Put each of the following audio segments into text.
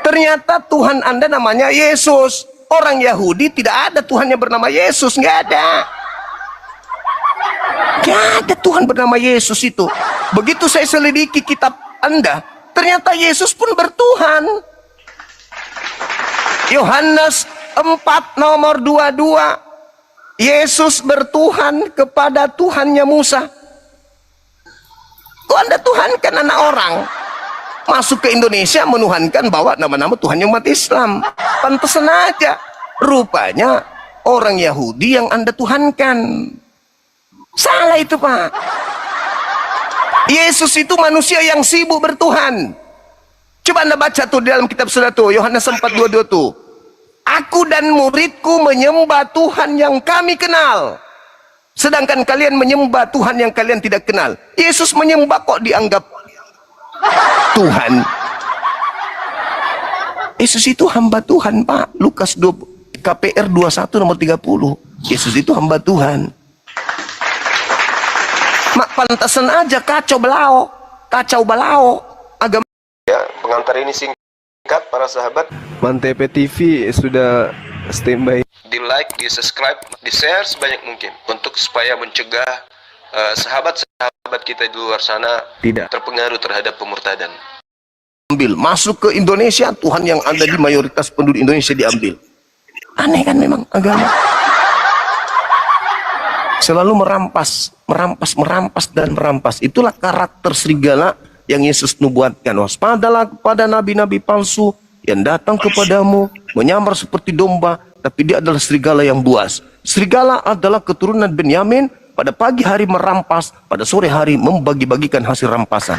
Ternyata Tuhan Anda namanya Yesus. Orang Yahudi tidak ada Tuhan yang bernama Yesus, nggak ada. Nggak ada Tuhan bernama Yesus itu. Begitu saya selidiki kitab Anda, ternyata Yesus pun bertuhan. Yohanes 4 nomor 22. Yesus bertuhan kepada Tuhannya Musa. Kok Anda tuhankan anak orang? Masuk ke Indonesia menuhankan bawa nama-nama Tuhan umat Islam. Pantesan aja. Rupanya orang Yahudi yang Anda tuhankan. Salah itu, Pak. Yesus itu manusia yang sibuk bertuhan. Coba Anda baca tuh di dalam kitab Saudara tuh, Yohanes 4:22 tuh. Aku dan muridku menyembah Tuhan yang kami kenal. Sedangkan kalian menyembah Tuhan yang kalian tidak kenal. Yesus menyembah kok dianggap Tuhan. Yesus itu hamba Tuhan, Pak. Lukas 20, KPR 21 nomor 30. Yesus itu hamba Tuhan. Mak, pantasan aja kacau balau agama. Ya, pengantar ini singkat para sahabat. Mantep TV sudah standby. Di like, di subscribe, di share sebanyak mungkin untuk supaya mencegah sahabat-sahabat kita di luar sana tidak terpengaruh terhadap pemurtadan. Ambil masuk ke Indonesia, Tuhan yang ada di mayoritas penduduk Indonesia diambil. Aneh kan memang agama. Selalu merampas. Itulah karakter serigala yang Yesus nubuatkan. Waspadalah kepada nabi-nabi palsu yang datang kepadamu menyamar seperti domba, tapi dia adalah serigala yang buas. Serigala adalah keturunan Benyamin. Pada pagi hari merampas, pada sore hari membagi-bagikan hasil rampasan.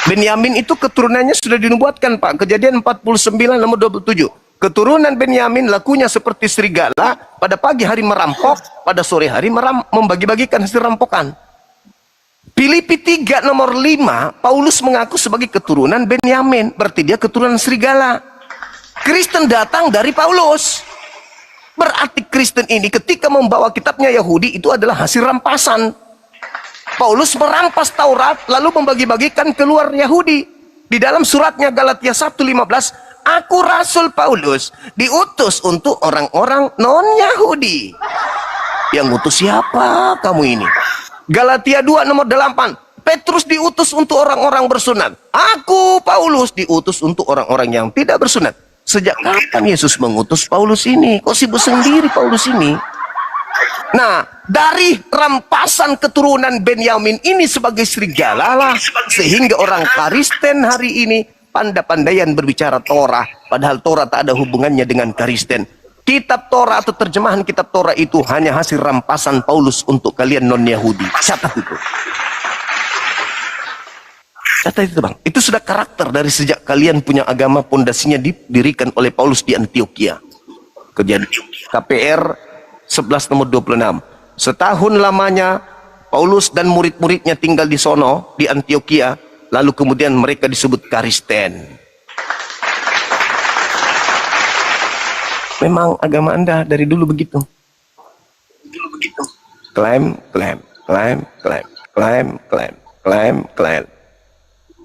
Benyamin itu keturunannya sudah dinubuatkan, Pak. Kejadian 49 nomor 27. Keturunan Benyamin lakunya seperti serigala, pada pagi hari merampok, pada sore hari membagi-bagikan hasil rampokan. Filipi 3 nomor 5, Paulus mengaku sebagai keturunan Benyamin, berarti dia keturunan serigala. Kristen datang dari Paulus. Berarti Kristen ini ketika membawa kitabnya Yahudi itu adalah hasil rampasan. Paulus merampas Taurat lalu membagi-bagikan keluar Yahudi. Di dalam suratnya Galatia 1:15, aku Rasul Paulus diutus untuk orang-orang non-Yahudi. Yang utus siapa kamu ini? Galatia 2 nomor 8, Petrus diutus untuk orang-orang bersunat. Aku Paulus diutus untuk orang-orang yang tidak bersunat. Sejak kapan Yesus mengutus Paulus ini? Kok sibuk sendiri Paulus ini? Nah, dari rampasan keturunan Benyamin ini sebagai serigala lah, sehingga orang Kristen hari ini pandai-pandaian berbicara Torah, padahal Torah tak ada hubungannya dengan Kristen. Kitab Torah atau terjemahan kitab Torah itu hanya hasil rampasan Paulus untuk kalian non-Yahudi. Catat itu. Catat itu, Bang. Itu sudah karakter dari sejak kalian punya agama, pondasinya didirikan oleh Paulus di Antioquia. Kejadian KPR 11 nomor 26. Setahun lamanya Paulus dan murid-muridnya tinggal di sono, di Antioquia, lalu kemudian mereka disebut Kristen. Memang agama Anda dari dulu begitu. Klaim.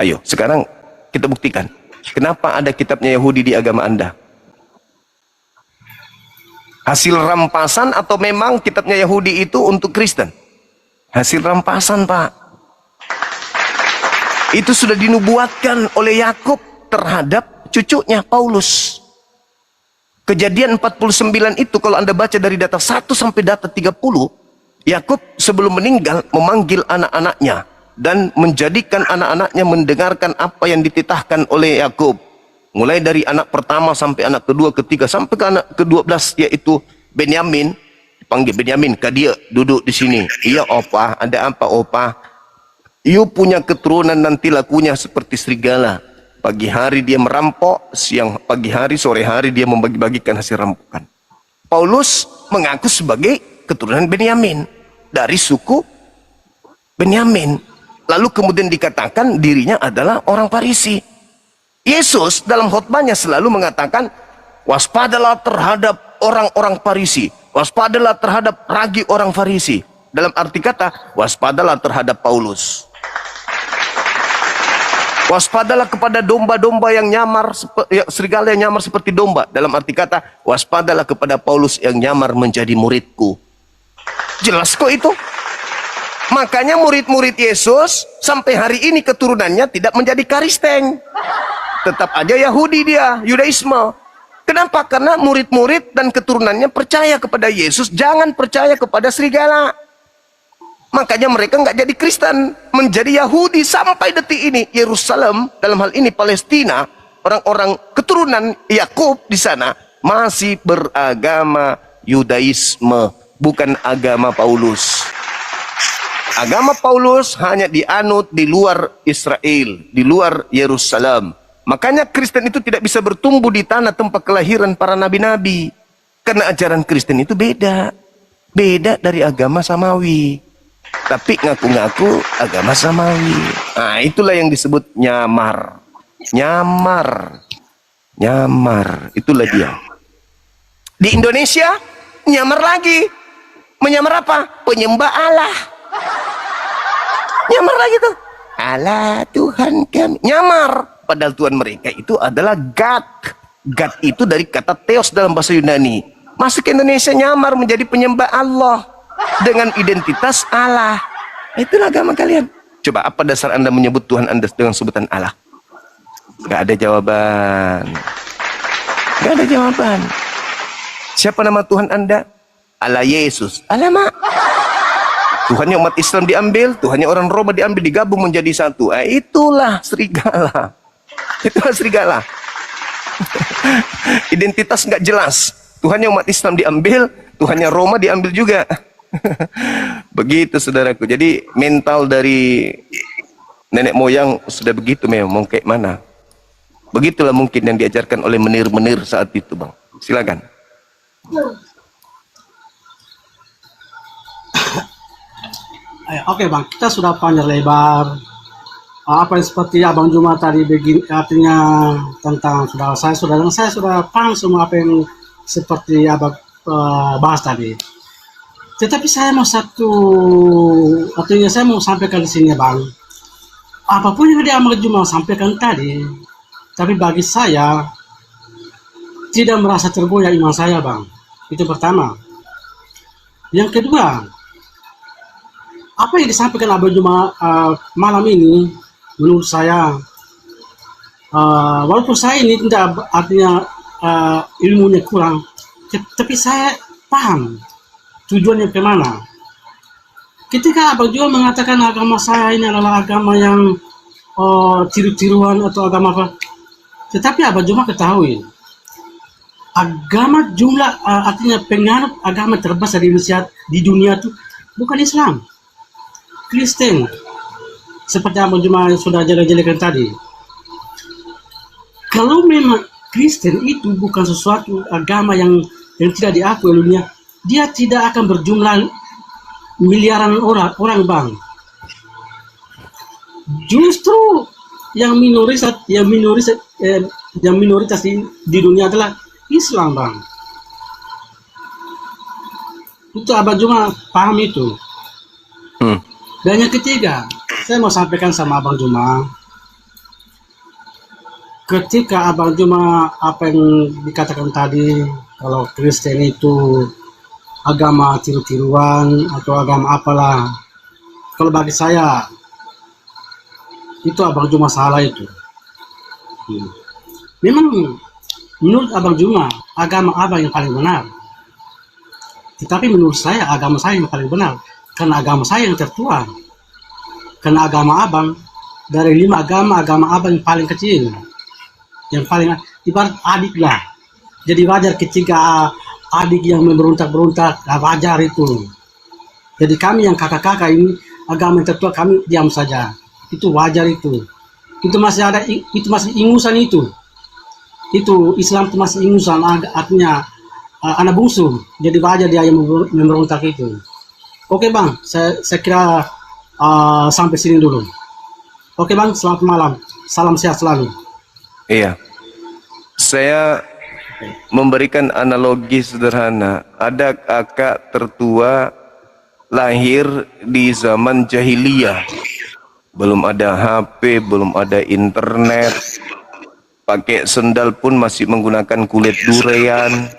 Ayo, sekarang kita buktikan. Kenapa ada kitabnya Yahudi di agama Anda? Hasil rampasan atau memang kitabnya Yahudi itu untuk Kristen? Hasil rampasan, Pak. Itu sudah dinubuatkan oleh Yakub terhadap cucunya Paulus. Kejadian 49 itu kalau Anda baca dari data 1 sampai data 30, Yakub sebelum meninggal memanggil anak-anaknya dan menjadikan anak-anaknya mendengarkan apa yang dititahkan oleh Yakub. Mulai dari anak pertama sampai anak kedua, ketiga, sampai ke anak ke-12, yaitu Benyamin. Dipanggil Benyamin, dia duduk di sini. Iya, opa, ada apa, opa? You punya keturunan nanti lakunya seperti serigala. Pagi hari dia merampok, pagi hari, sore hari dia membagi-bagikan hasil rampokan. Paulus mengaku sebagai keturunan Benyamin, dari suku Benyamin. Lalu kemudian dikatakan dirinya adalah orang Farisi. Yesus dalam khotbahnya selalu mengatakan, waspadalah terhadap orang-orang Farisi, waspadalah terhadap ragi orang Farisi. Dalam arti kata, waspadalah terhadap Paulus. Waspadalah kepada domba-domba yang nyamar, serigala yang nyamar seperti domba. Dalam arti kata, waspadalah kepada Paulus yang nyamar menjadi muridku. Jelas kok itu. Makanya murid-murid Yesus sampai hari ini keturunannya tidak menjadi Kristen. Tetap aja Yahudi dia, Yudaisme. Kenapa? Karena murid-murid dan keturunannya percaya kepada Yesus, jangan percaya kepada serigala. Makanya mereka nggak jadi Kristen, menjadi Yahudi sampai detik ini. Yerusalem, dalam hal ini Palestina, orang-orang keturunan Yakub di sana masih beragama Yudaisme, bukan agama Paulus. Agama Paulus hanya dianut di luar Israel, di luar Yerusalem. Makanya Kristen itu tidak bisa bertumbuh di tanah tempat kelahiran para nabi-nabi. Karena ajaran Kristen itu beda. Beda dari agama Samawi. Tapi ngaku-ngaku agama Samawi. Nah, itulah yang disebut nyamar. Nyamar. Nyamar. Itulah dia. Di Indonesia, nyamar lagi. Menyamar apa? Penyembah Allah. Nyamar lagi tuh. Allah Tuhan kami. Nyamar. Padahal Tuhan mereka itu adalah God. God itu dari kata Theos dalam bahasa Yunani. Masuk ke Indonesia nyamar menjadi penyembah Allah. Dengan identitas Allah. Itulah agama kalian. Coba apa dasar Anda menyebut Tuhan Anda dengan sebutan Allah? Gak ada jawaban. Gak ada jawaban. Siapa nama Tuhan Anda? Allah Yesus. Alamak. Tuhannya umat Islam diambil, Tuhannya orang Roma diambil, digabung menjadi satu. Itulah serigala. Itulah serigala. Identitas nggak jelas. Tuhannya umat Islam diambil, Tuhannya Roma diambil juga. Begitu saudaraku. Jadi mental dari nenek moyang sudah begitu memang. Mau kayak mana? Begitulah mungkin yang diajarkan oleh menir-menir saat itu, Bang. Silakan. Oke Bang, kita sudah panjang lebar. Apa yang seperti Abang Juma tadi begini, artinya tentang saya sudah paham semua apa yang seperti Abang bahas tadi. Tetapi saya mau artinya saya mau sampaikan di sini Bang. Apapun yang dia Abang Juma sampaikan tadi, tapi bagi saya tidak merasa tergoyah iman saya Bang. Itu pertama. Yang kedua, apa yang disampaikan Abang Juma malam ini, menurut saya, walaupun saya ini tidak artinya ilmunya kurang, tapi saya paham tujuannya kemana. Ketika Abang Juma mengatakan agama saya ini adalah agama yang tiru-tiruan atau agama apa, tetapi Abang Juma ketahui, agama jumlah artinya penganut agama terbesar di dunia itu bukan Islam. Kristen, seperti Abang Juma sudah jelaskan tadi. Kalau memang Kristen itu bukan sesuatu agama yang tidak diakui oleh dunia, dia tidak akan berjumlah miliaran orang Bang. Justru yang minoritas di dunia adalah Islam Bang. Itu Abang Juma paham itu. Dan yang ketiga, saya mau sampaikan sama Abang Juma, ketika Abang Juma apa yang dikatakan tadi, kalau Kristen itu agama tiru-tiruan atau agama apalah, kalau bagi saya itu Abang Juma salah itu. Memang menurut Abang Juma agama Abang yang paling benar, tetapi menurut saya agama saya yang paling benar. Karena agama saya yang tertua. Karena agama Abang, dari 5 agama Abang yang paling kecil. Yang paling, ibarat adik lah. Jadi wajar ketika adik yang memberontak-berontak, wajar itu. Jadi kami yang kakak-kakak ini, agama yang tertua kami diam saja. Itu wajar itu. Itu masih ingusan itu. Itu Islam itu masih ingusan, artinya anak bungsu. Jadi wajar dia yang memberontak itu. Oke Bang, saya kira sampai sini dulu. Oke Bang, selamat malam. Salam sehat selalu. Iya. Saya memberikan analogi sederhana. Ada kakak tertua lahir di zaman jahiliyah. belum ada HP, belum ada internet, pakai sendal pun masih menggunakan kulit durian,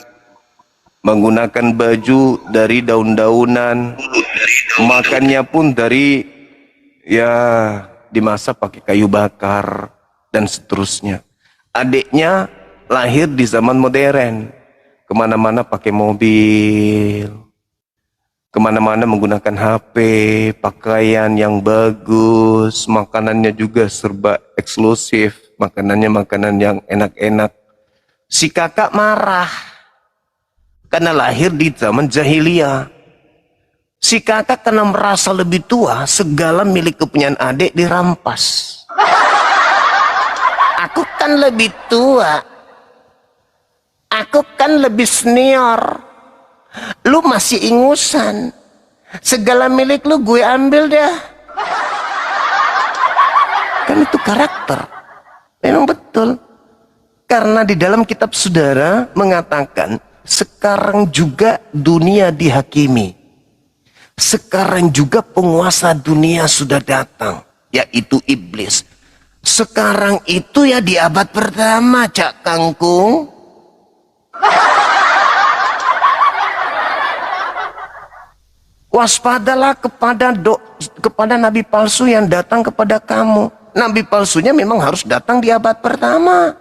menggunakan baju dari daun-daunan, makannya pun dari ya dimasak pakai kayu bakar dan seterusnya. Adiknya lahir di zaman modern, kemana-mana pakai mobil, kemana-mana menggunakan HP, pakaian yang bagus, makanannya juga serba eksklusif, makanannya makanan yang enak-enak. Si kakak marah karena lahir di zaman jahiliyah. Si kakak karena merasa lebih tua, segala milik kepunyaan adik dirampas. Aku kan lebih tua, aku kan lebih senior, lu masih ingusan, segala milik lu gue ambil dah. Kan itu karakter. Memang betul. Karena di dalam kitab saudara mengatakan, sekarang juga dunia dihakimi. Sekarang juga penguasa dunia sudah datang, yaitu iblis. Sekarang itu ya di abad pertama, Cak Kangkung. Waspadalah kepada nabi palsu yang datang kepada kamu. Nabi palsunya memang harus datang di abad pertama.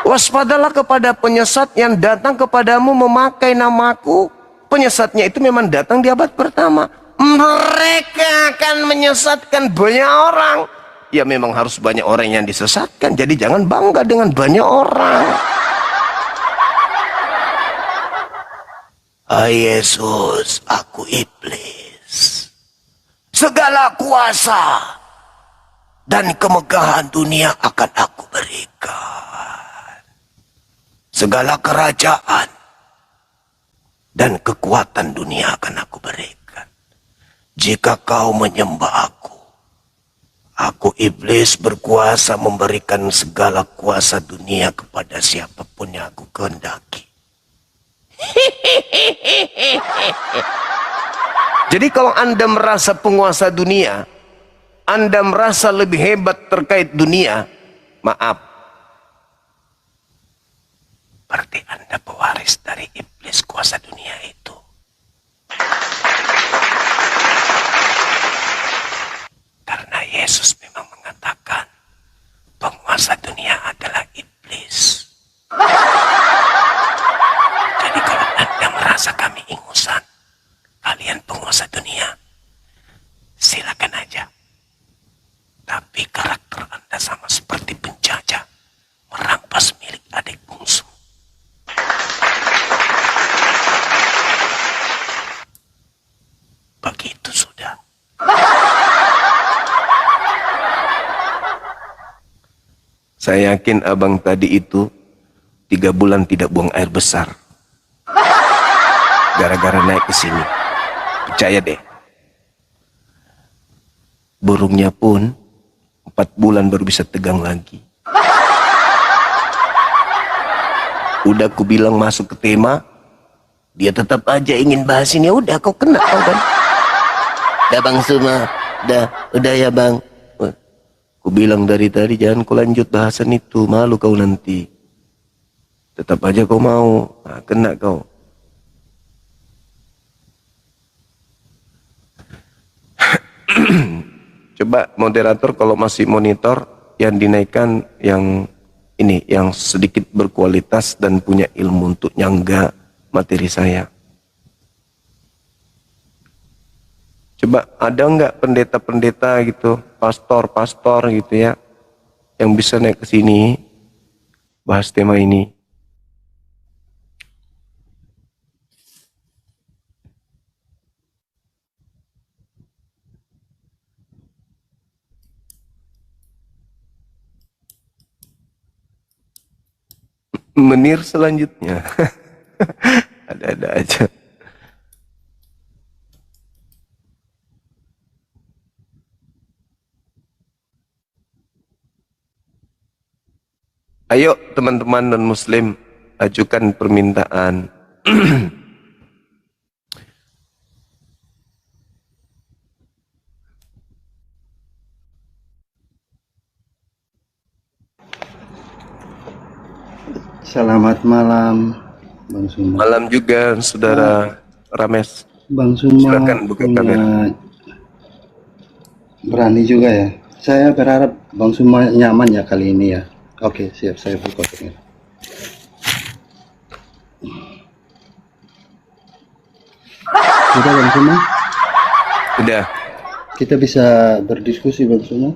Waspadalah kepada penyesat yang datang kepadamu memakai namaku. Penyesatnya itu memang datang di abad pertama. Mereka akan menyesatkan banyak orang. Ya memang harus banyak orang yang disesatkan. Jadi jangan bangga dengan banyak orang. Yesus, aku iblis. Segala kuasa dan kemegahan dunia akan aku berikan. Segala kerajaan dan kekuatan dunia akan aku berikan. Jika kau menyembah aku iblis berkuasa memberikan segala kuasa dunia kepada siapapun yang aku kehendaki. Jadi kalau Anda merasa penguasa dunia, Anda merasa lebih hebat terkait dunia, maaf, berarti Anda pewaris dari iblis kuasa dunia itu. Karena Yesus memang mengatakan penguasa dunia adalah iblis. Jadi kalau Anda merasa kami ingusan, kalian penguasa dunia, silakan aja. Tapi karakter Anda sama seperti penjajah merampas milik adik bungsu. Begitu sudah. Saya yakin abang tadi itu 3 bulan tidak buang air besar. Gara-gara naik ke sini. Percaya deh. Burungnya pun 4 bulan baru bisa tegang lagi. Udah aku bilang masuk ke tema, dia tetap aja ingin bahas ini. Udah kau kena kau kan. Udah Bang Suma, udah ya Bang. Aku bilang dari tadi jangan kau lanjut bahasan itu, malu kau nanti. Tetap aja kau mau, nah, kena kau. Coba moderator kalau masih monitor yang dinaikkan yang ini, yang sedikit berkualitas dan punya ilmu untuk nyangga materi saya. Coba ada nggak pendeta-pendeta gitu, pastor-pastor gitu ya, yang bisa naik ke sini bahas tema ini? Menir selanjutnya. Ada-ada aja. Ayo teman-teman non-muslim, ajukan permintaan. Selamat malam, Bang Suma. Malam juga, Saudara Rames. Bang Suma Silakan buka punya kamera. berani juga ya. Saya berharap Bang Suma nyaman ya kali ini ya. Oke, siap, saya buka kamera. Sudah Bang Suma? Udah. Kita bisa berdiskusi Bang Suma?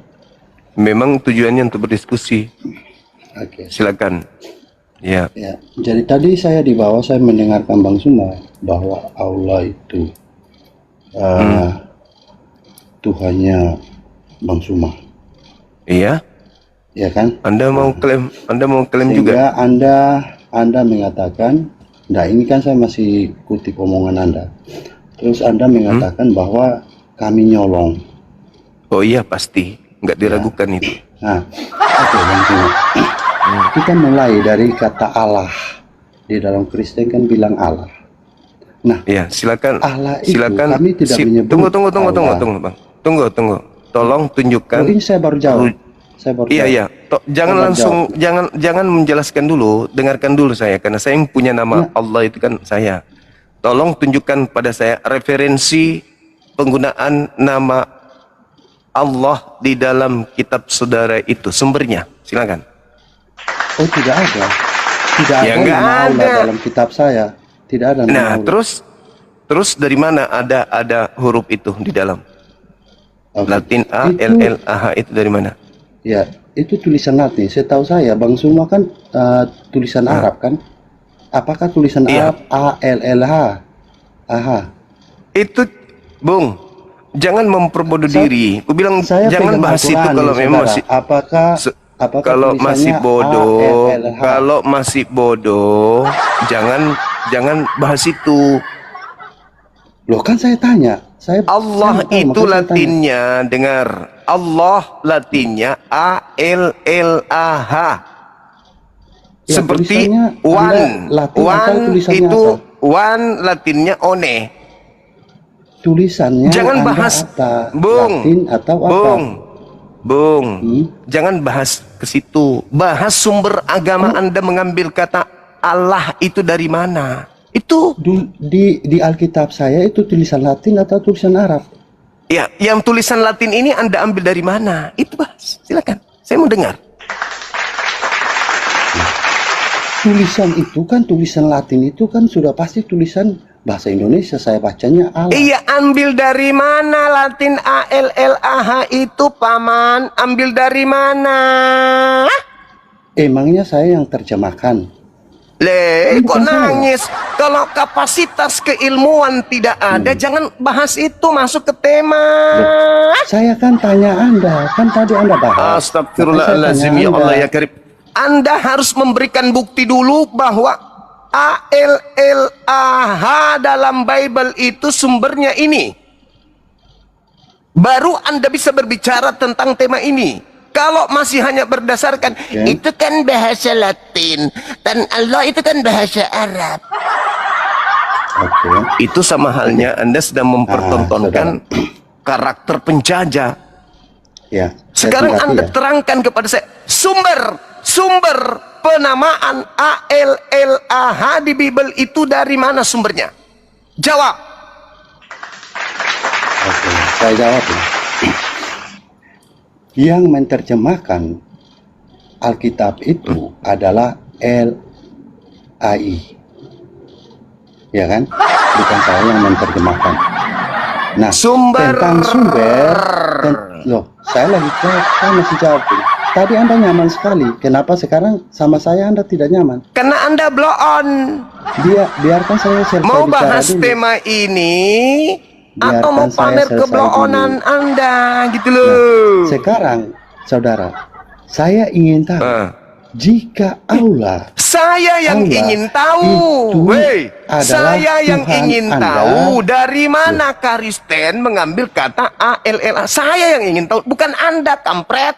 Memang tujuannya untuk berdiskusi. Oke. Silakan. Ya. Ya, jadi tadi saya di bawah saya mendengarkan Bang Suma bahwa Allah itu Tuhannya Bang Suma, Iya. ya kan? Anda mau klaim Sehingga juga. Anda mengatakan, nah ini kan saya masih kutip omongan Anda. Terus Anda mengatakan bahwa kami nyolong. Oh iya pasti, nggak diragukan itu. Nah, oke Bang Suma. Kita mulai dari kata Allah. Di dalam Kristen kan bilang Allah. Nah, Iya, silakan. Allah itu Silakan. kami tidak menyebut Tunggu, Allah. Bang. Tunggu. Tolong tunjukkan. Oh, ini saya baru jawab. Saya baru Iya, jawab. iya. Jangan Saya langsung, jangan menjelaskan dulu. Dengarkan dulu saya, karena saya yang punya nama Allah itu kan saya. Tolong tunjukkan pada saya referensi penggunaan nama Allah di dalam kitab saudara itu, sumbernya. Silakan. Oh, tidak ada. Tidak Ya, ada nggak nama Allah ada. dalam kitab saya. Tidak ada nama Nah, Allah. terus dari mana ada huruf itu di dalam? Oke. Latin A, Itu- L, L, A, H itu dari mana? Ya, itu tulisan Latin. Setahu saya, Bang Suma kan tulisan Arab kan? Apakah tulisan Iya. Arab A L L H? Aha. Itu, Bung, jangan memperbodoh Saya- diri. Aku bilang Saya jangan pegang bahas itu Al-Quran kalau nih, memang saudara. masih Apakah kalau masih tulisannya bodoh, ALLH? kalau masih bodoh, jangan bahas itu. Loh kan saya tanya. Allah saya tahu, itu makanya saya tanya. Latinnya, dengar. Allah Latinnya A L L A H. Ya, Seperti tulisannya one, Anda Latin atau one tulisannya itu apa? one Latinnya one. Tulisannya Jangan Anda bahas, apa? Bung, Latin atau apa? Bung, Hmm? jangan bahas ke situ. Bahas sumber agama Anda mengambil kata Allah itu dari mana? Itu, Di Alkitab saya itu tulisan Latin atau tulisan Arab? ya, yang tulisan Latin ini Anda ambil dari mana? Itu bahas, silakan. Saya mau dengar. Tulisan itu kan, tulisan Latin itu kan sudah pasti tulisan bahasa Indonesia. Saya bacanya Allah. Iya, ambil dari mana Latin A L L A H itu, Paman? Ambil dari mana? Emangnya saya yang terjemahkan? Le, kok Bukan saya. nangis? Kalau kapasitas keilmuan tidak ada, jangan bahas itu, masuk ke tema. Saya kan tanya Anda, kan tadi Anda bahas. Astagfirullahaladzim, Makanya ya saya Allah tanya ya Karim. Anda harus memberikan bukti dulu bahwa A L L A H dalam Bible itu sumbernya ini. Baru Anda bisa berbicara tentang tema ini. Kalau masih hanya berdasarkan itu kan bahasa Latin dan Allah itu kan bahasa Arab. Oke. Itu sama halnya Anda sedang mempertontonkan karakter penjajah. Ya. saya Sekarang tingkati Anda ya. terangkan kepada saya sumber penamaan A L L A H di Bible itu dari mana sumbernya? Jawab. Oke, saya jawab ya. Yang menerjemahkan Alkitab itu adalah LAI. Ya kan? Bukan saya yang menerjemahkan. Nah, Sumber. tentang sumber, loh, saya lagi jawab, saya masih jawab. Tadi Anda nyaman sekali. Kenapa sekarang sama saya Anda tidak nyaman? Karena Anda blow on. Biarkan saya selesai Mau bicara bahas dulu. tema ini Biarkan atau mau saya pamer selesai keblowonan dulu. Anda gitu Nah, loh. sekarang, saudara, saya ingin tahu jika Allah Saya yang Allah ingin tahu, itu adalah saya yang Tuhan ingin Anda. tahu dari mana Kristen mengambil kata ALLA. Saya yang ingin tahu, bukan Anda, kampret.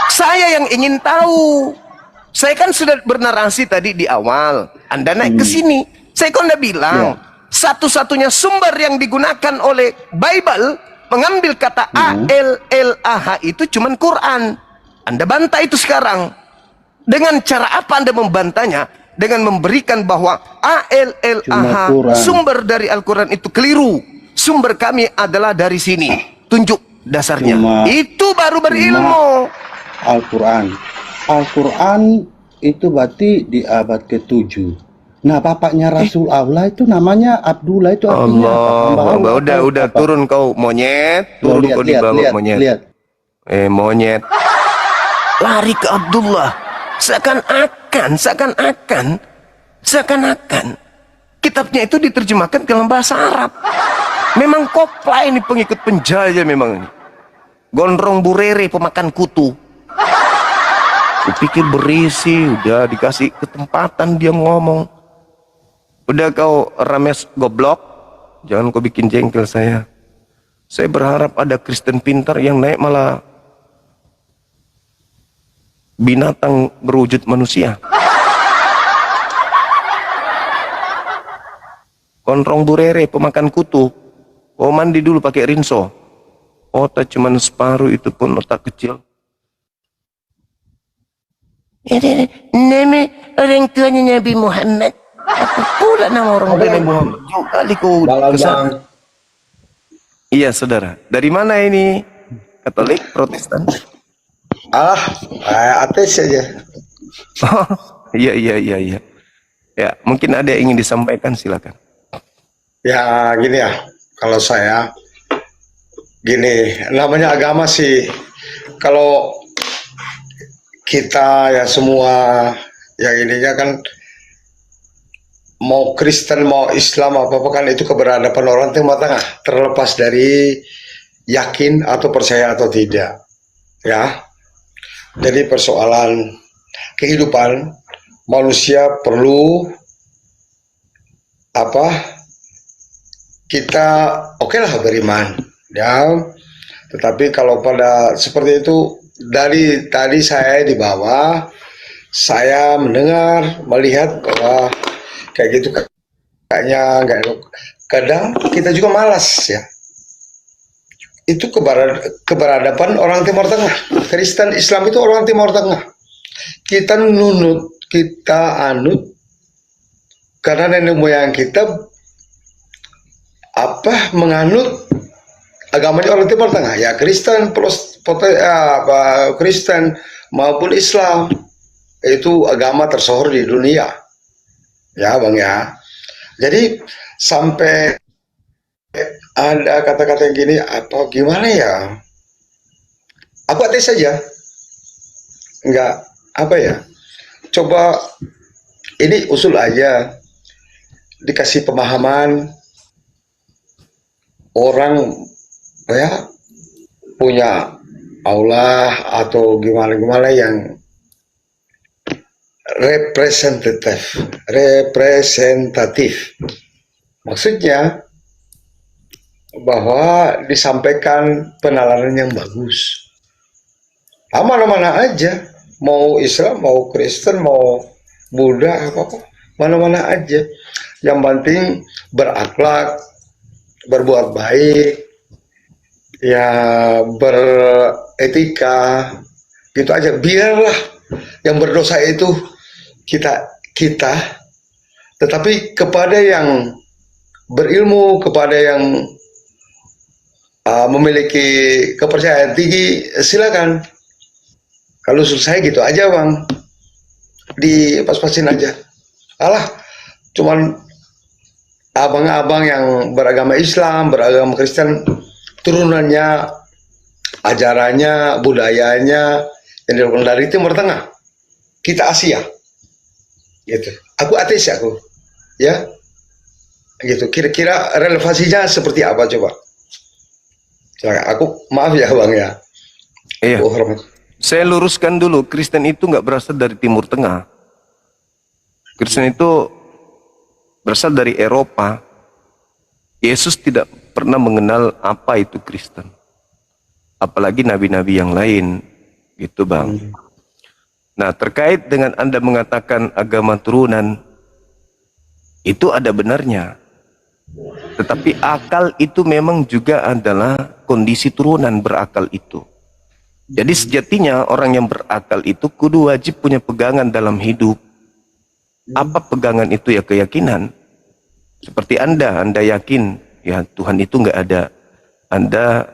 Saya yang ingin tahu. Saya kan sudah bernarasi tadi di awal. Anda naik ke sini. Saya kan udah bilang, satu-satunya sumber yang digunakan oleh Bible mengambil kata ALLAH itu cuman Quran. Anda bantah itu sekarang. Dengan cara apa Anda membantahnya? Dengan memberikan bahwa ALLAH Quran. sumber dari Al-Quran itu keliru. Sumber kami adalah dari sini. Tunjuk dasarnya. Itu baru berilmu. Al-Quran. Al-Quran itu berarti di abad ke-7. Nah, bapaknya Rasul Allah itu namanya Abdullah, itu artinya Allah, apa? udah Apa? turun kau monyet, turun kau di bawah monyet. lihat. Monyet. Lari ke Abdullah. Seakan-akan kitabnya itu diterjemahkan ke dalam bahasa Arab. Memang kopla ini pengikut penjajah memang ini. Gondrong burere pemakan kutu. Kupikir berisi, udah dikasih ketempatan dia ngomong. Udah kau rames goblok, jangan kau bikin jengkel saya. Saya berharap ada Kristen pintar yang naik malah binatang berwujud manusia. Gondrong burere pemakan kutu. Oh, mandi dulu pakai rinso. Otak cuman separuh, itu pun otak kecil. Nama orang tuanya Nabi Muhammad. Apa pula nama orang tuanya Nabi Muhammad? Kali kau kesana. Iya saudara. Dari mana ini? Katolik, Protestan? Ateis saja. Oh, iya. Ya, mungkin ada yang ingin disampaikan, silakan. Ya gini ya, kalau saya gini, namanya agama sih, kalau kita ya semua yang ininya kan mau Kristen mau Islam apa kan itu keberadaban orang Timur Tengah, terlepas dari yakin atau percaya atau tidak, ya. Jadi persoalan kehidupan manusia perlu kita lah beriman, ya. Tetapi kalau pada seperti itu, dari tadi saya di bawah, saya mendengar, melihat bahwa kayak gitu kayaknya nggak elok. Kadang kita juga malas ya. Itu keberadaban orang Timur Tengah. Kristen Islam itu orang Timur Tengah. Kita nunut, kita anut karena nenek moyang kita menganut agamanya orang Timur Tengah, ya Kristen Kristen maupun Islam, itu agama tersohor di dunia, ya bang ya. Jadi sampai ada kata-kata yang gini, apa gimana ya? Aku ateis saja, enggak coba ini usul aja, dikasih pemahaman orang ya punya Allah atau gimana yang representatif. Maksudnya bahwa disampaikan penalaran yang bagus. Mana-mana aja, mau Islam, mau Kristen, mau Buddha, apa-apa, mana-mana aja. Yang penting berakhlak, berbuat baik, ya beretika, gitu aja. Biarlah yang berdosa itu kita, tetapi kepada yang berilmu, kepada yang memiliki kepercayaan tinggi, silakan. Kalau selesai gitu aja bang, dipas-pasin aja. Cuman abang-abang yang beragama Islam, beragama Kristen, turunannya, ajarannya, budayanya yang dilakukan dari Timur Tengah, kita Asia, gitu. Aku ateis ya, gitu. Kira-kira relevansinya seperti apa coba? Aku maaf ya bang ya. Iya. Saya luruskan dulu, Kristen itu nggak berasal dari Timur Tengah. Kristen itu berasal dari Eropa. Yesus tidak pernah mengenal apa itu Kristen. Apalagi nabi-nabi yang lain, gitu bang. Nah, terkait dengan Anda mengatakan agama turunan, itu ada benarnya. Tetapi akal itu memang juga adalah kondisi turunan berakal itu. Jadi sejatinya orang yang berakal itu kudu wajib punya pegangan dalam hidup. Apa pegangan itu? Ya keyakinan. Seperti Anda yakin ya Tuhan itu nggak ada. Anda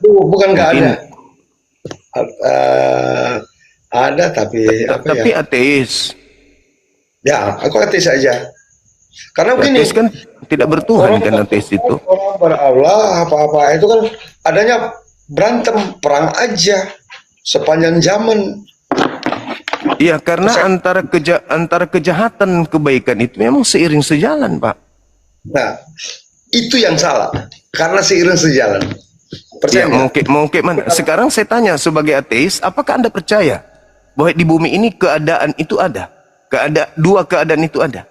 Bukan nggak mungkin ada. Ada tapi apa ya? tapi ateis. Ya, aku ateis saja. Karena begini, Ateis kan tidak bertuhan kan ateis itu. orang berallah apa-apa itu kan adanya berantem perang aja sepanjang zaman. Iya, karena antara kejahatan dan kebaikan itu memang seiring sejalan, Pak. Nah, itu yang salah karena seiring sejalan. Ya, Percaya nggak? mungkin mana? Sekarang saya tanya sebagai ateis, apakah Anda percaya bahwa di bumi ini keadaan itu ada? Dua keadaan itu ada.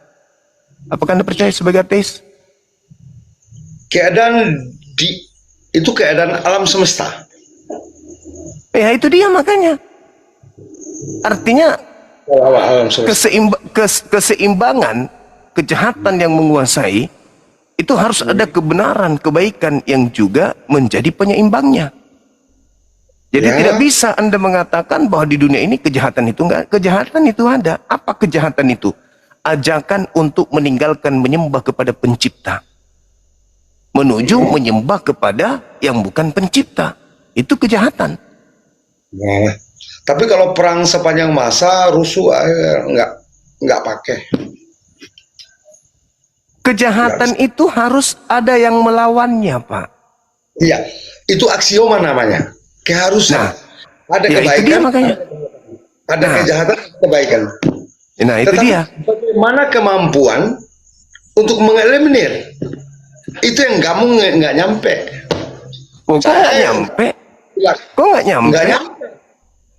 Apakah Anda percaya sebagai ateis? Keadaan itu keadaan alam semesta. Ya, itu dia makanya. Artinya Alam semesta. keseimbangan kejahatan yang menguasai itu harus ada kebenaran, kebaikan yang juga menjadi penyeimbangnya. Jadi Ya. tidak bisa Anda mengatakan bahwa di dunia ini kejahatan itu enggak. Kejahatan itu ada. Apa kejahatan itu? Ajakan untuk meninggalkan menyembah kepada pencipta. Menuju menyembah kepada yang bukan pencipta. Itu kejahatan. Nah, tapi kalau perang sepanjang masa rusuh nggak pakai. Kejahatan itu harus ada yang melawannya, Pak. Iya, itu aksioma namanya. Keharusan. Nah, Ada ya itu dia kebaikan, makanya. ada Nah. kejahatan, ada kebaikan. Nah, itu Tetapi dia. bagaimana kemampuan untuk mengeliminir? Itu yang kamu nggak nyampe. Oh, kok nggak nyampe? Nggak Kok nggak nyampe? nggak nyampe.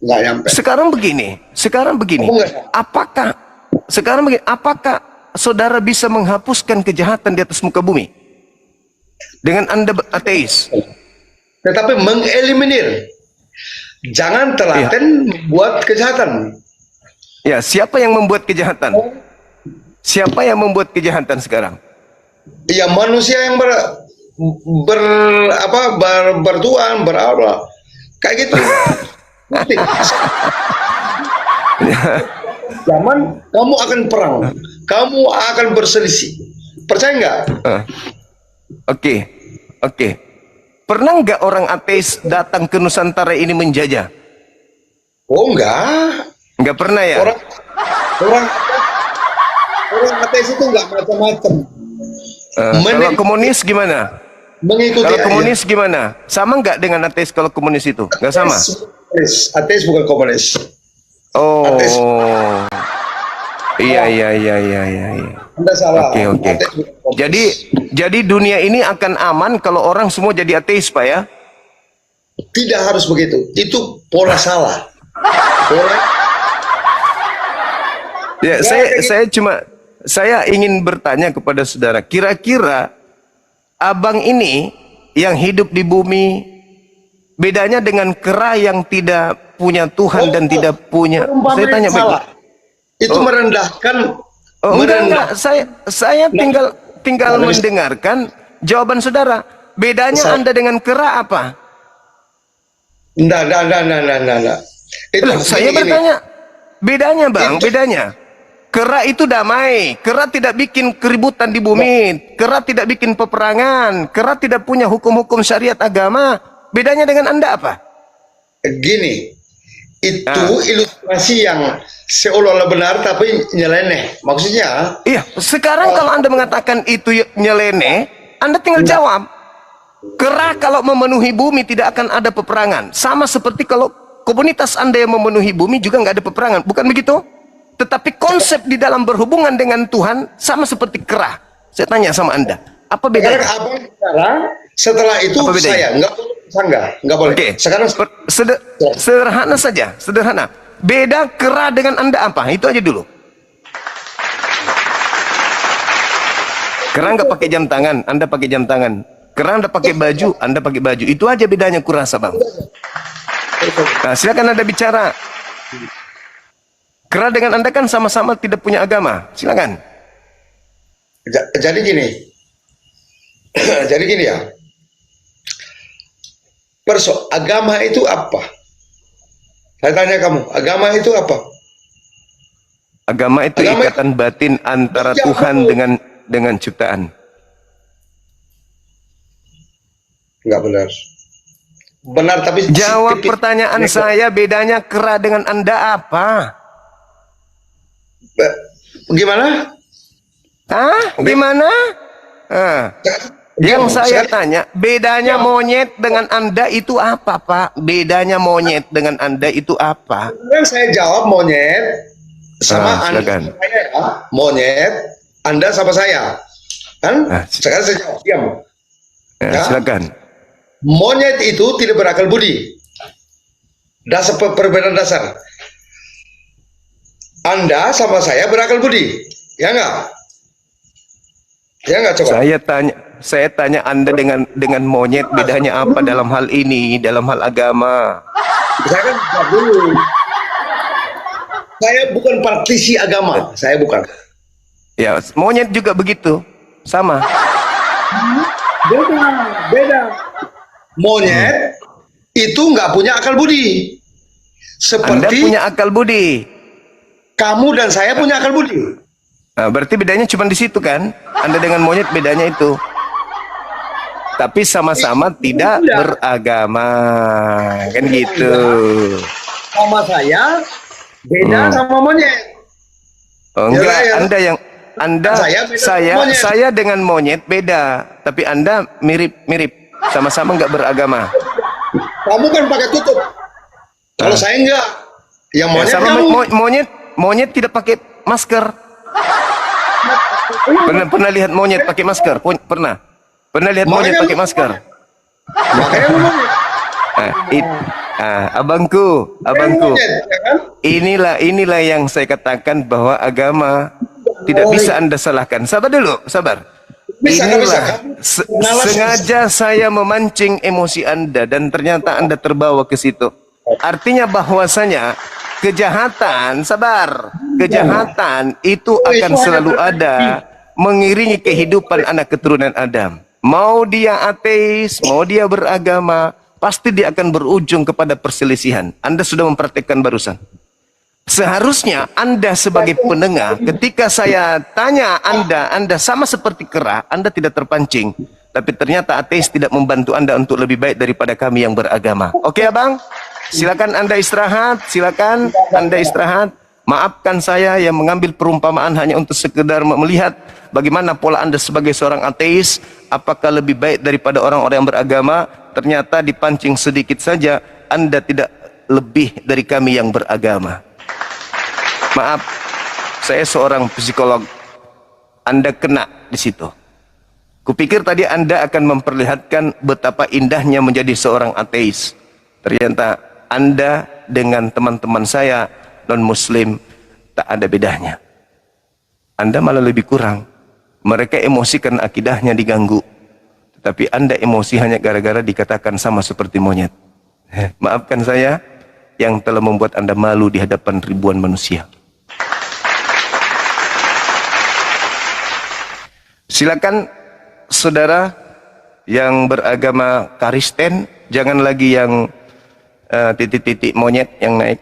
Nggak nyampe. Sekarang begini. Oh, enggak. Apakah saudara bisa menghapuskan kejahatan di atas muka bumi? Dengan Anda ateis. Tetapi mengeliminir. Jangan telaten membuat kejahatan. Ya, siapa yang membuat kejahatan? Siapa yang membuat kejahatan sekarang? Ya manusia yang bertuan, berallah. Kayak gitu. Nanti. Zaman kamu akan perang. Kamu akan berselisih. Percaya nggak? Oke. Pernah nggak orang ateis datang ke Nusantara ini menjajah? Oh enggak. Nggak pernah ya? Orang ateis itu nggak macam-macam. Kalau komunis gimana? Mengikuti Kalau aja. komunis gimana? Sama nggak dengan ateis kalau komunis itu? Nggak sama? Ateis bukan komunis. Oh. Ateis. Iya. Anda salah. Oke. Ateis bukan komunis. Jadi dunia ini akan aman kalau orang semua jadi ateis, Pak ya? Tidak harus begitu. Itu pola salah. Pola. Ya, saya ingin bertanya kepada saudara, kira-kira abang ini yang hidup di bumi bedanya dengan kera yang tidak punya Tuhan dan tidak punya. Saya tanya salah. Itu merendahkan. Enggak. Saya tinggal mendengarkan jawaban saudara. Bedanya Anda dengan kera apa? Enggak. Itu Saya gini. bertanya, bedanya Bang, bedanya. Kera itu damai, kera tidak bikin keributan di bumi, kera tidak bikin peperangan, kera tidak punya hukum-hukum syariat agama. Bedanya dengan Anda apa? Gini, itu ilustrasi yang seolah-olah benar tapi nyeleneh. Maksudnya, Iya, sekarang kalau Anda mengatakan itu nyeleneh, Anda tinggal jawab. Kera kalau memenuhi bumi tidak akan ada peperangan. Sama seperti kalau komunitas Anda yang memenuhi bumi juga nggak ada peperangan. Bukan begitu? Tetapi konsep di dalam berhubungan dengan Tuhan sama seperti kera. Saya tanya sama Anda, apa sekarang bedanya? abang bicara, setelah itu Apa bedanya? saya nggak boleh sanggah, nggak boleh. Oke, Sekarang sederhana saja, sederhana. Beda kera dengan Anda apa? Itu aja dulu. Kera nggak pakai jam tangan, Anda pakai jam tangan. Kera Anda pakai baju, Anda pakai baju. Itu aja bedanya kurasa, Bang. Nah, silakan Anda bicara. Kera dengan Anda kan sama-sama tidak punya agama. Silakan. jadi gini, jadi gini ya. Agama itu apa? Saya tanya kamu, agama itu apa? Agama itu Agama ikatan batin antara Ya, Tuhan betul. dengan ciptaan. Enggak benar. Benar tapi Jawab tipis. pertanyaan saya, bedanya kera dengan Anda apa? Gimana? Hah? Gimana? Ah. Yang saya tanya, bedanya monyet dengan Anda itu apa, Pak? Bedanya monyet dengan Anda itu apa? Sekarang saya jawab monyet sama Anda silakan. sama saya ya. Monyet, Anda sama saya. Kan? Sekarang saya jawab, diam. Ya. Silakan. Monyet itu tidak berakal budi. Dasar perbedaan dasar. Anda sama saya berakal budi. Ya enggak? Ya enggak coba? Saya tanya Anda dengan monyet bedanya apa dalam hal ini, dalam hal agama? Saya kan jawab dulu. Saya bukan praktisi agama, saya bukan. Ya, monyet juga begitu. Sama. Beda. Monyet itu nggak punya akal budi. Anda Seperti punya akal budi. kamu dan saya punya akal budi. Nah, berarti bedanya cuma di situ kan? Anda dengan monyet bedanya itu. Tapi sama-sama tidak beragama. Kan gitu. Sama saya beda sama monyet. Oh, enggak, Ya. Anda Saya beda sama monyet. saya dengan monyet beda, tapi Anda mirip-mirip. Sama-sama enggak beragama. Kamu kan pakai tutup. Kalau saya enggak. Yang Ya, monyet sama kamu. monyet tidak pakai masker. Pernah lihat monyet pakai masker? Pernah. Pernah lihat monyet Makanya pakai masker? Makanya lu monyet. Abangku. Monyet, ya kan? Inilah yang saya katakan bahwa agama tidak bisa Anda salahkan. Sabar dulu, sabar. Bisa, nggak bisa, kan? Sengaja saya memancing emosi Anda dan ternyata Anda terbawa ke situ. Artinya bahwasanya kejahatan itu akan selalu ada mengiringi kehidupan anak keturunan Adam. Mau dia ateis, mau dia beragama, pasti dia akan berujung kepada perselisihan. Anda sudah mempraktikkan barusan. Seharusnya Anda sebagai pendengar, ketika saya tanya Anda sama seperti kera, Anda tidak terpancing. Tapi ternyata ateis tidak membantu Anda untuk lebih baik daripada kami yang beragama. Oke, Abang? Silakan Anda istirahat, silakan Anda istirahat. Maafkan saya yang mengambil perumpamaan hanya untuk sekedar melihat bagaimana pola Anda sebagai seorang ateis, apakah lebih baik daripada orang-orang yang beragama. Ternyata dipancing sedikit saja, Anda tidak lebih dari kami yang beragama. Maaf, saya seorang psikolog. Anda kena di situ. Kupikir tadi Anda akan memperlihatkan betapa indahnya menjadi seorang ateis. Ternyata Anda dengan teman-teman saya non-muslim tak ada bedanya. Anda malah lebih kurang. Mereka emosi karena akidahnya diganggu. Tetapi Anda emosi hanya gara-gara dikatakan sama seperti monyet. Maafkan saya yang telah membuat Anda malu di hadapan ribuan manusia. Silakan saudara yang beragama Kristen, jangan lagi yang titik-titik monyet yang naik,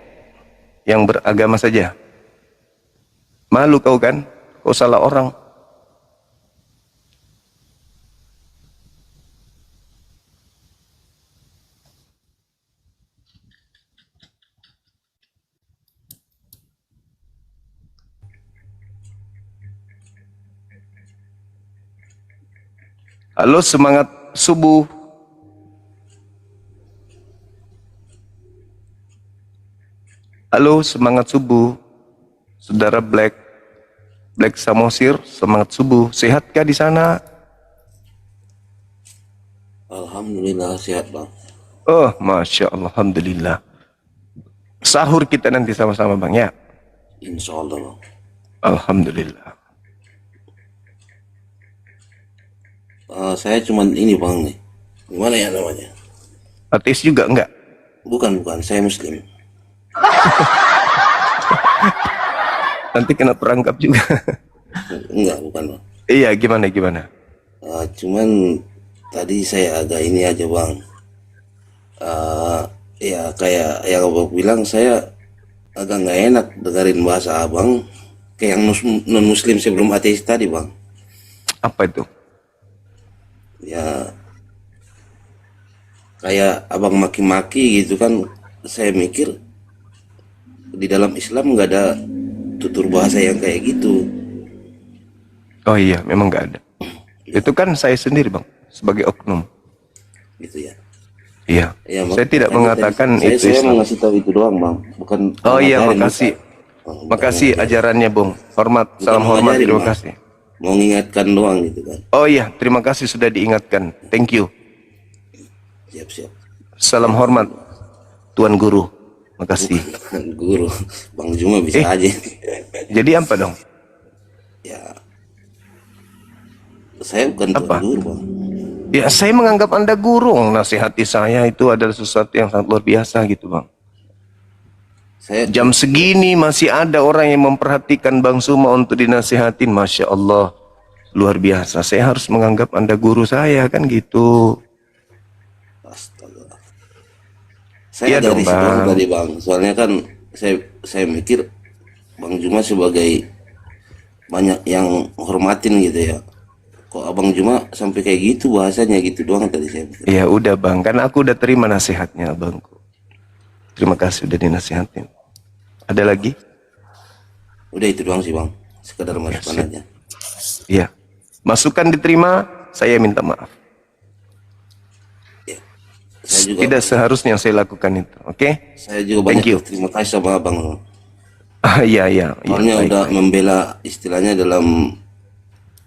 yang beragama saja. Malu kau kan? Kau salah orang. Halo, semangat subuh. Halo, semangat subuh. Saudara Black Samosir, semangat subuh. Sehatkah di sana? Alhamdulillah sehat bang. Oh, Masya Allah, Alhamdulillah. Sahur kita nanti sama-sama bang ya. Insya Allah bang. Alhamdulillah. Saya cuman ini bang nih. Gimana ya namanya? Ateis juga enggak? Bukan, saya muslim. Nanti kena perangkap juga. Enggak, bukan bang. Iya, gimana? Cuman tadi saya agak ini aja bang. Ya kayak yang abang bilang, saya agak nggak enak dengerin bahasa abang kayak yang non muslim sebelum ateis tadi bang. Apa itu? Ya kayak abang maki-maki gitu kan. Saya mikir di dalam Islam nggak ada tutur bahasa yang kayak gitu Oh iya, memang nggak ada. Itu kan saya sendiri bang, sebagai oknum. gitu ya. Iya. Ya, Saya tidak mengatakan saya, itu saya Islam. mau ngasih tahu itu doang bang, bukan Oh iya, ngajarin, makasih. bukan. Makasih ajarannya bung. Hormat, Bukan salam hormat, ngajarin, terima Bang. kasih. Mau ngingatkan doang gitu kan. Oh iya, terima kasih sudah diingatkan. Thank you. Siap-siap. Salam hormat, Tuan Guru. Makasih. Guru Bang Juma bisa aja. Jadi apa dong? Ya saya bukan Apa? tuan guru bang. Ya saya menganggap Anda guru. Nasihati saya itu adalah sesuatu yang sangat luar biasa gitu bang. Saya Jam segini masih ada orang yang memperhatikan Bang Suma untuk dinasihatin. Masya Allah. Luar biasa. Saya harus menganggap Anda guru saya kan gitu. astaga. Saya Iya dong, dari situ Bang. tadi bang. Soalnya kan saya mikir Bang Juma sebagai banyak yang hormatin gitu ya. Kok Abang Juma sampai kayak gitu bahasanya gitu doang tadi saya mikir. Ya udah bang. Kan aku udah terima nasihatnya abangku. Terima kasih udah dinasihatin. Ada lagi? Udah itu doang sih bang. Sekedar masukan siap. aja. Iya. Masukan diterima. Saya minta maaf. Ya. Saya juga Tidak seharusnya saya lakukan itu. Oke? saya juga Thank banyak you. berterima kasih sama abang. Iya, iya. Iya, Soalnya baik, udah baik. membela istilahnya dalam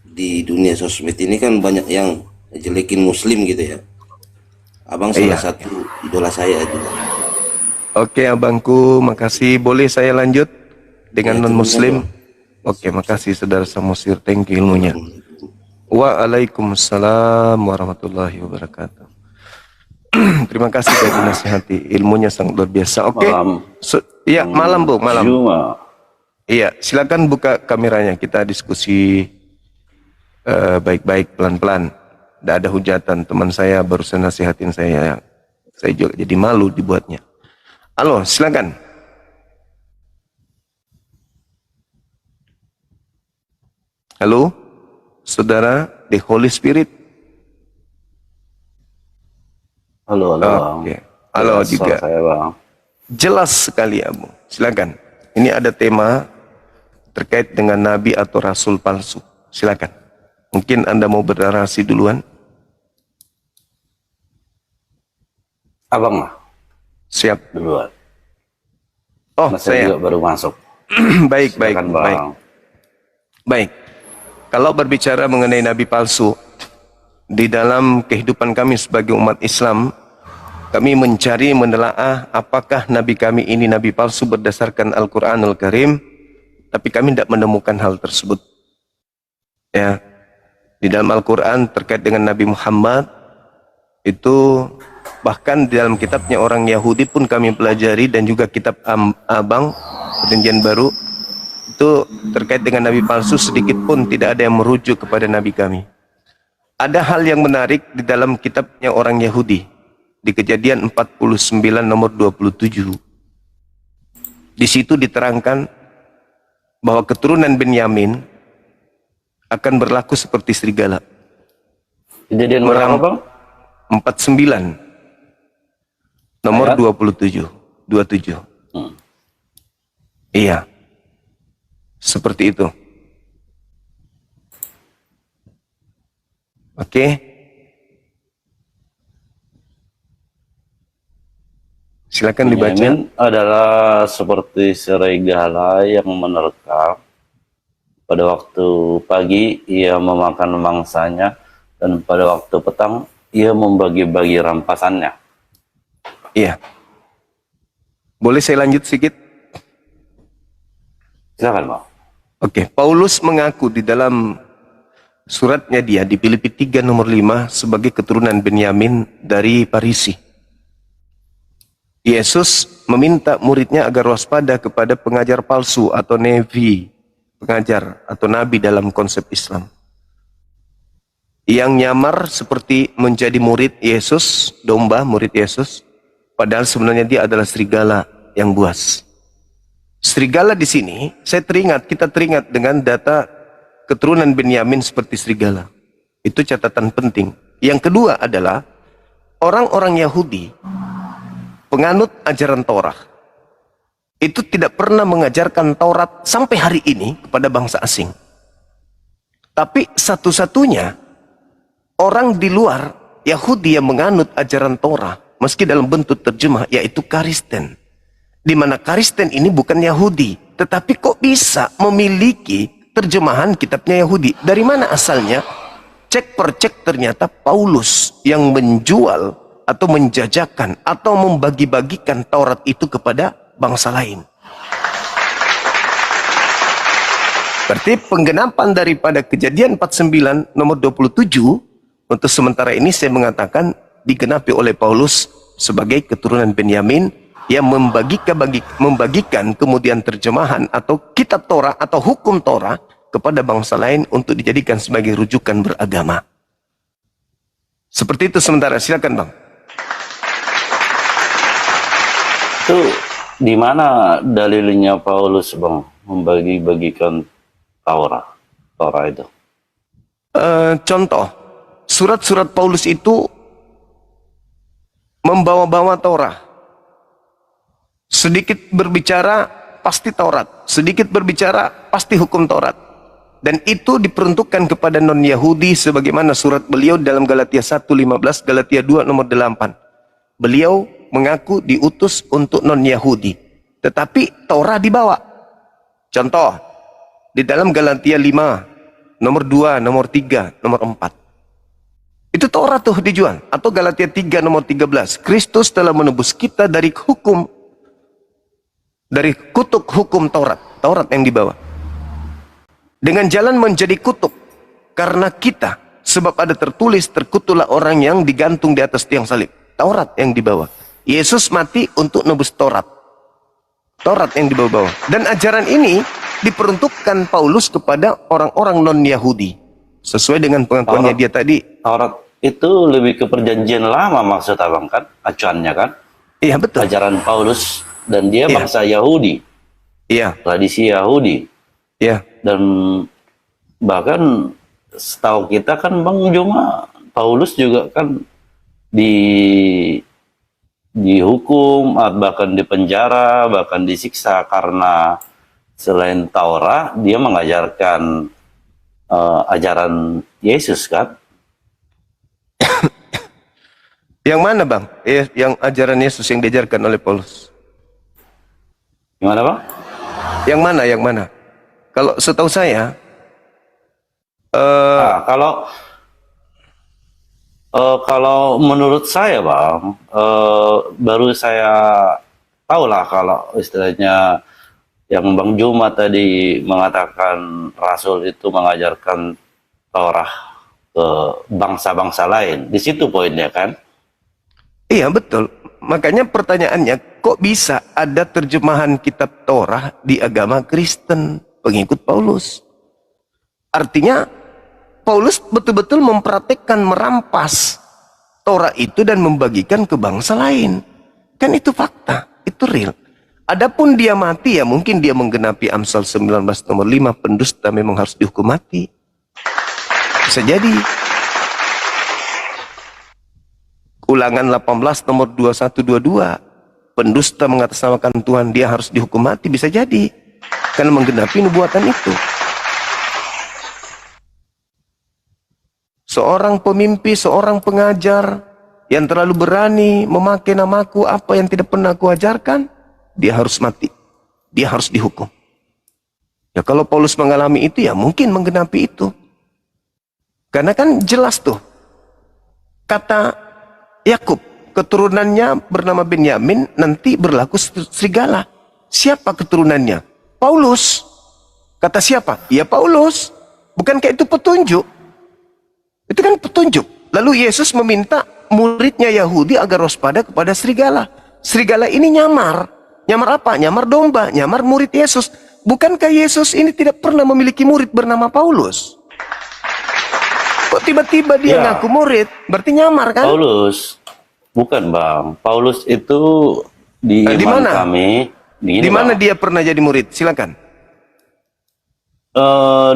di dunia sosmed ini kan banyak yang jelekin muslim gitu ya. Abang salah Iya. satu idola saya juga. Oke, abangku. Makasih. Boleh saya lanjut dengan Ya, non-muslim? Oke, makasih saudara Samosir. Thank you ilmunya. Waalaikumsalam warahmatullahi wabarakatuh. Terima kasih sudah dinasihati. Ilmunya sangat luar biasa. Oke. Iya, malam Bu, malam. Iya, silakan buka kameranya. Kita diskusi baik-baik, pelan-pelan. Tidak ada hujatan. Teman saya barusan nasihatin saya. Saya juga jadi malu dibuatnya. Halo, silakan. Halo, saudara The Holy Spirit. Halo, halo Bang. Oke. Halo Ya, juga. saya Bang. Jelas sekali Abu. Silakan. Ini ada tema terkait dengan nabi atau rasul palsu. Silakan. Mungkin Anda mau bernarasi duluan? Abang lah Siap. duluan. Oh, Nah, saya saya. juga baru masuk. Baik, baik, Silakan, baik. Bang. Baik. Kalau berbicara mengenai nabi palsu, di dalam kehidupan kami sebagai umat Islam, kami mencari menelaah apakah nabi kami ini nabi palsu berdasarkan Al-Quranul Karim, tapi kami tidak menemukan hal tersebut. Ya, di dalam Al-Quran terkait dengan Nabi Muhammad itu bahkan di dalam kitabnya orang Yahudi pun kami pelajari dan juga kitab Abang Perjanjian Baru itu terkait dengan nabi palsu sedikit pun tidak ada yang merujuk kepada nabi kami. Ada hal yang menarik di dalam kitabnya orang Yahudi di Kejadian 49 nomor 27. Di situ diterangkan bahwa keturunan Benyamin akan berlaku seperti serigala. Kejadian berapa Bang? 49 nomor Ayat? 27. Iya. Seperti itu. Oke. Silakan dibaca. Benyamin adalah seperti serigala yang menerkam. Pada waktu pagi ia memakan mangsanya dan pada waktu petang ia membagi-bagi rampasannya. Iya. Boleh saya lanjut sedikit? Silakan Bang. Oke, Paulus mengaku di dalam suratnya dia di Filipi 3 nomor 5 sebagai keturunan Benyamin dari Parisi. Yesus meminta muridnya agar waspada kepada pengajar palsu atau nevi, pengajar atau nabi dalam konsep Islam. Yang nyamar seperti menjadi murid Yesus, domba murid Yesus, Padahal sebenarnya dia adalah serigala yang buas. Serigala di sini, kita teringat dengan data keturunan Benyamin seperti serigala. Itu catatan penting. Yang kedua adalah orang-orang Yahudi, penganut ajaran Torah, itu tidak pernah mengajarkan Taurat sampai hari ini kepada bangsa asing. Tapi satu-satunya orang di luar Yahudi yang menganut ajaran Torah, meski dalam bentuk terjemah, yaitu Kristen. Di mana Kristen ini bukan Yahudi, tetapi kok bisa memiliki terjemahan kitabnya Yahudi? Dari mana asalnya? Cek per cek ternyata Paulus yang menjual atau menjajakan atau membagi-bagikan Taurat itu kepada bangsa lain. Berarti penggenapan daripada Kejadian 49 nomor 27 untuk sementara ini saya mengatakan digenapi oleh Paulus sebagai keturunan Benyamin yang membagikan kemudian terjemahan atau kitab Torah atau hukum Torah kepada bangsa lain untuk dijadikan sebagai rujukan beragama. Seperti itu sementara. Silakan Bang. Itu di mana dalilnya Paulus, Bang, membagi-bagikan Torah itu? Contoh, surat-surat Paulus itu membawa-bawa Torah. Sedikit berbicara pasti Taurat, sedikit berbicara pasti hukum Taurat. Dan itu diperuntukkan kepada non-Yahudi sebagaimana surat beliau dalam Galatia 1:15, Galatia 2 nomor 8. Beliau mengaku diutus untuk non-Yahudi, tetapi Torah dibawa. Contoh, di dalam Galatia 5 nomor 2, nomor 3, nomor 4. Itu Torah tuh dijual. Atau Galatia 3 nomor 13, Kristus telah menebus kita dari hukum, dari kutuk hukum Taurat. Taurat yang dibawa. Dengan jalan menjadi kutuk karena kita, sebab ada tertulis, terkutuklah orang yang digantung di atas tiang salib. Taurat yang dibawa. Yesus mati untuk nebus Taurat. Taurat yang dibawa-bawa. Dan ajaran ini diperuntukkan Paulus kepada orang-orang non-Yahudi. Sesuai dengan pengakuannya dia tadi. Taurat itu lebih ke perjanjian lama maksud Abang kan? Acuannya kan? Iya betul. Ajaran Paulus dan dia bangsa Yahudi. Iya. Tradisi Yahudi. Iya. Dan bahkan setahu kita kan Bang Juma, Paulus juga kan dihukum, bahkan dipenjara, bahkan disiksa karena selain Taurat dia mengajarkan ajaran Yesus kan? Yang mana Bang? Yang ajaran Yesus yang diajarkan oleh Paulus? Gimana Bang? Yang mana? Yang mana? Kalau setahu saya, kalau menurut saya Bang, baru saya tahu lah kalau istilahnya yang Bang Juma tadi mengatakan Rasul itu mengajarkan Torah ke bangsa-bangsa lain. Di situ poinnya kan? iya betul. Makanya pertanyaannya, kok bisa ada terjemahan kitab Torah di agama Kristen, pengikut Paulus? Artinya, Paulus betul-betul mempraktekkan merampas Torah itu dan membagikan ke bangsa lain. Kan itu fakta, itu real. Adapun dia mati, ya mungkin dia menggenapi Amsal 19 nomor 5, pendusta memang harus dihukum mati. Bisa jadi. Ulangan 18 nomor 21-22, pendusta mengatasnamakan Tuhan, dia harus dihukum mati. Bisa jadi, karena menggenapi nubuatan itu. Seorang pemimpi, seorang pengajar yang terlalu berani memakai namaku, apa yang tidak pernah aku ajarkan, dia harus mati. Dia harus dihukum. Ya kalau Paulus mengalami itu, ya mungkin menggenapi itu. Karena kan jelas tuh, kata Yakub, keturunannya bernama Benyamin, nanti berlaku serigala. Siapa keturunannya? Paulus. Kata siapa? Ya Paulus. Bukankah itu petunjuk? Itu kan petunjuk. Lalu Yesus meminta muridnya Yahudi agar waspada kepada serigala. Serigala ini nyamar. Nyamar apa? Nyamar domba, nyamar murid Yesus. Bukankah Yesus ini tidak pernah memiliki murid bernama Paulus? Kok tiba-tiba dia ngaku murid? Berarti nyamar kan? Paulus Bukan Bang, Paulus itu di Di iman mana? kami. Di mana dia pernah jadi murid? Silakan.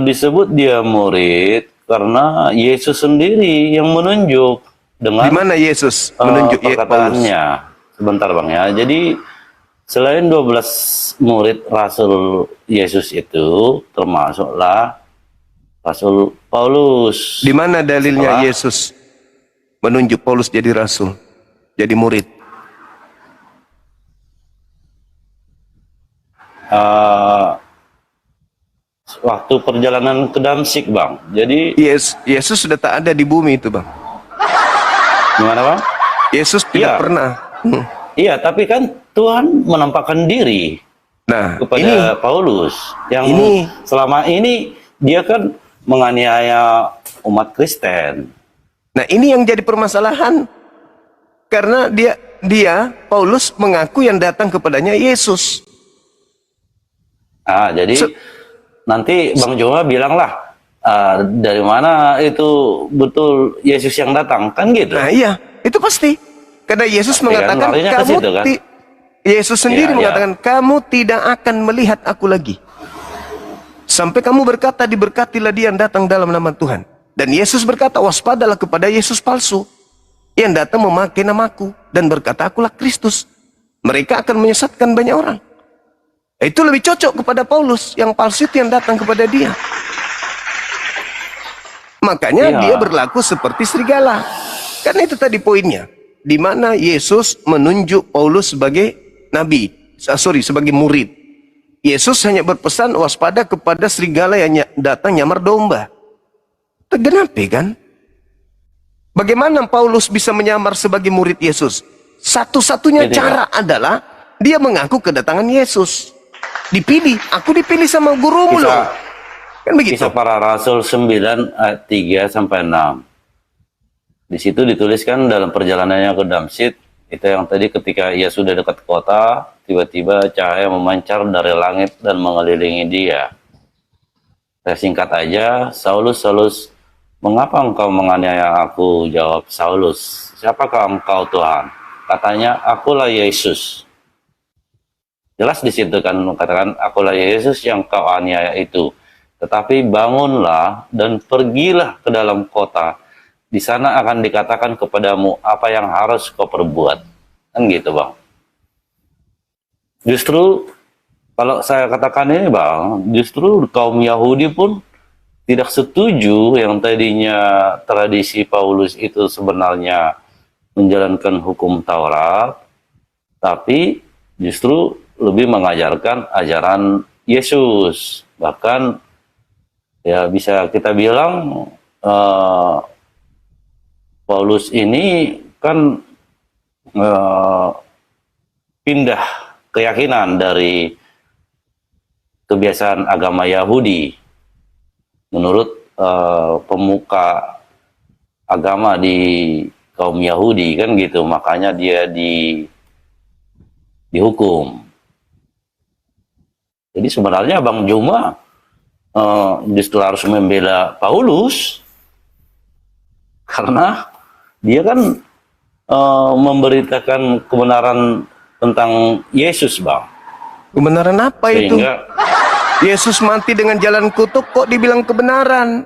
Disebut dia murid karena Yesus sendiri yang menunjuk dengan Di mana Yesus menunjuk Paulus? perkataannya. Sebentar Bang ya. Jadi selain 12 murid Rasul Yesus itu termasuklah Rasul Paulus. Di mana dalilnya Setelah- Yesus menunjuk Paulus jadi rasul, jadi murid? Waktu perjalanan ke Damsyik Bang. Jadi Yesus sudah tak ada di bumi itu, Bang. gimana Bang? Yesus tidak Iya. pernah. Iya, tapi kan Tuhan menampakkan diri Nah, kepada ini Paulus yang ini- selama ini dia kan menganiaya umat Kristen. Nah, ini yang jadi permasalahan. Karena dia Paulus mengaku yang datang kepadanya Yesus. Jadi nanti Bang Joma bilanglah dari mana itu betul Yesus yang datang, kan gitu. Nah, iya, itu pasti. Karena Yesus Tapi kan mengatakan larinya ke kamu situ, kan? Yesus sendiri Iya, iya. mengatakan kamu tidak akan melihat aku lagi. Sampai kamu berkata diberkatilah dia yang datang dalam nama Tuhan. Dan Yesus berkata waspadalah kepada Yesus palsu yang datang memakai namaku dan berkata akulah Kristus. Mereka akan menyesatkan banyak orang. Itu lebih cocok kepada Paulus yang palsu itu yang datang kepada dia. Makanya Iya. dia berlaku seperti serigala. Karena itu tadi poinnya. Di mana Yesus menunjuk Paulus sebagai nabi, sebagai murid. Yesus hanya berpesan waspada kepada serigala yang datang nyamar domba. Tergenapi kan? Bagaimana Paulus bisa menyamar sebagai murid Yesus? Satu-satunya Jadi, cara adalah dia mengaku kedatangan Yesus. Dipilih, aku dipilih sama gurumu Bisa- loh. Kan begitu. Kisah Para Rasul 9 ayat 3 sampai 6. Di situ dituliskan dalam perjalanannya ke Damsyik, itu yang tadi ketika ia sudah dekat kota, tiba-tiba cahaya memancar dari langit dan mengelilingi dia. Saya singkat aja, Saulus, Saulus, mengapa engkau menganiaya aku? Jawab Saulus, siapakah engkau Tuhan? Katanya, akulah Yesus. Jelas di situ kan mengatakan, akulah Yesus yang kau aniaya itu. Tetapi bangunlah dan pergilah ke dalam kota. Di sana akan dikatakan kepadamu apa yang harus kau perbuat. Kan gitu Bang. Justru kalau saya katakan ini Bang, justru kaum Yahudi pun tidak setuju yang tadinya tradisi Paulus itu sebenarnya menjalankan hukum Taurat, tapi justru lebih mengajarkan ajaran Yesus. Bahkan ya bisa kita bilang Paulus ini kan pindah keyakinan dari kebiasaan agama Yahudi menurut pemuka agama di kaum Yahudi kan gitu, makanya dia dihukum. Jadi sebenarnya Bang Juma justru harus membela Paulus karena dia kan memberitakan kebenaran tentang Yesus Bang. Kebenaran apa itu? Sehingga Yesus mati dengan jalan kutuk kok dibilang kebenaran.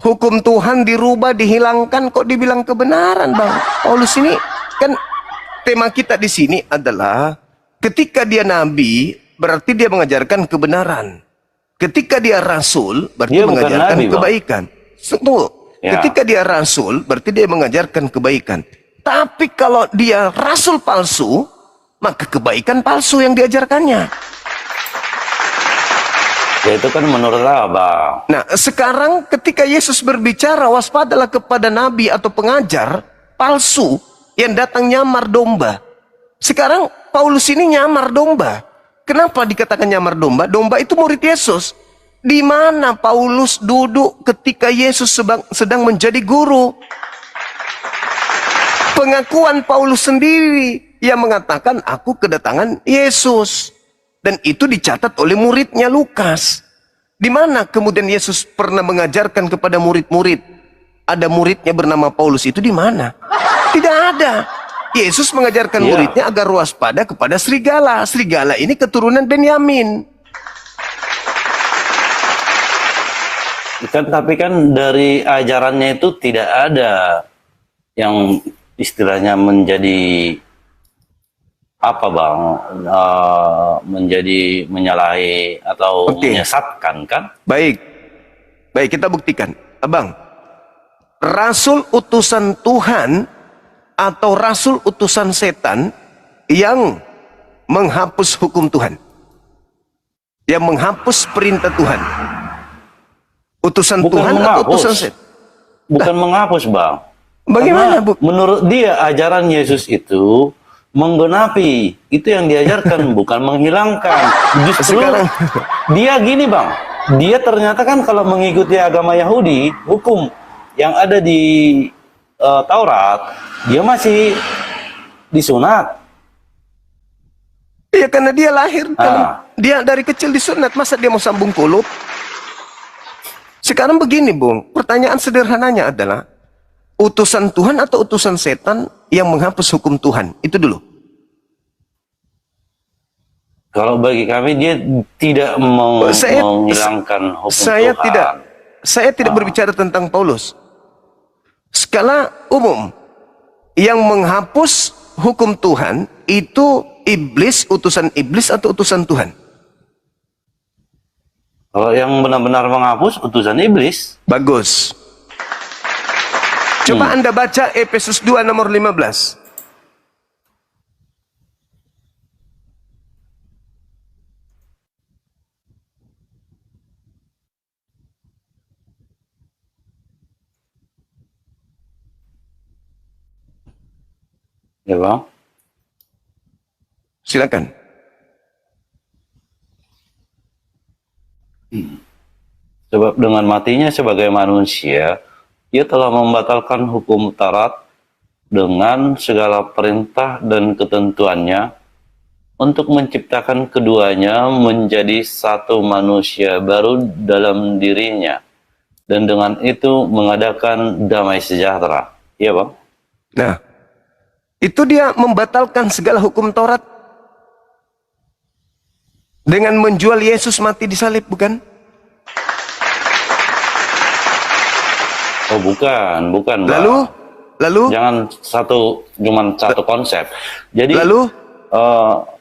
Hukum Tuhan dirubah, dihilangkan kok dibilang kebenaran, Bang. Paulus ini kan tema kita di sini adalah ketika dia nabi berarti dia mengajarkan kebenaran. Ketika dia rasul berarti Dia bukan mengajarkan nabi, Bang. kebaikan. Tunggu. Ya. Ketika dia rasul berarti dia mengajarkan kebaikan. Tapi kalau dia rasul palsu, maka kebaikan palsu yang diajarkannya. ya itu kan menurut Abang. Nah, sekarang ketika Yesus berbicara, waspadalah kepada nabi atau pengajar palsu yang datang nyamar domba. Sekarang Paulus ini nyamar domba. Kenapa dikatakan nyamar domba? Domba itu murid Yesus. Di mana Paulus duduk ketika Yesus sedang menjadi guru? Pengakuan Paulus sendiri yang mengatakan aku kedatangan Yesus. Dan itu dicatat oleh muridnya Lukas. Di mana kemudian Yesus pernah mengajarkan kepada murid-murid? Ada muridnya bernama Paulus itu di mana? Tidak ada. Yesus mengajarkan Iya. muridnya agar waspada kepada serigala. Serigala ini keturunan Benyamin. Tapi kan dari ajarannya itu tidak ada yang istilahnya menjadi apa bang, menjadi menyalahi atau Oke. menyesatkan kan? Baik, baik kita buktikan, abang. Rasul utusan Tuhan atau rasul utusan setan yang menghapus hukum Tuhan, yang menghapus perintah Tuhan. Utusan Bukan Tuhan atau menghapus. utusan setan? Bukan menghapus bang. Bagaimana, Karena Bu? menurut dia ajaran Yesus itu menggenapi, itu yang diajarkan, bukan menghilangkan. Justru Sekarang- dia gini bang, dia ternyata kan kalau mengikuti agama Yahudi, hukum yang ada di Taurat, dia masih disunat. Iya, karena dia lahir, Ah. dia dari kecil disunat, masa dia mau sambung kulub? Sekarang begini, Bung, pertanyaan sederhananya adalah, utusan Tuhan atau utusan setan yang menghapus hukum Tuhan? Itu dulu. Kalau bagi kami dia tidak menghilangkan hukum saya Tuhan. saya tidak berbicara tentang Paulus. Skala umum, yang menghapus hukum Tuhan itu iblis, utusan iblis atau utusan Tuhan? Kalau yang benar-benar menghapus utusan iblis. Bagus. Coba Anda baca Efesus 2 nomor 15. Ya bang. Silakan. Sebab dengan matinya sebagai manusia, ia telah membatalkan hukum Taurat dengan segala perintah dan ketentuannya untuk menciptakan keduanya menjadi satu manusia baru dalam dirinya, dan dengan itu mengadakan damai sejahtera. Iya bang? Nah, itu dia membatalkan segala hukum Taurat dengan menjual Yesus mati di salib, bukan? Oh bukan, bukan bang. Lalu Jangan cuman satu konsep. Jadi Lalu?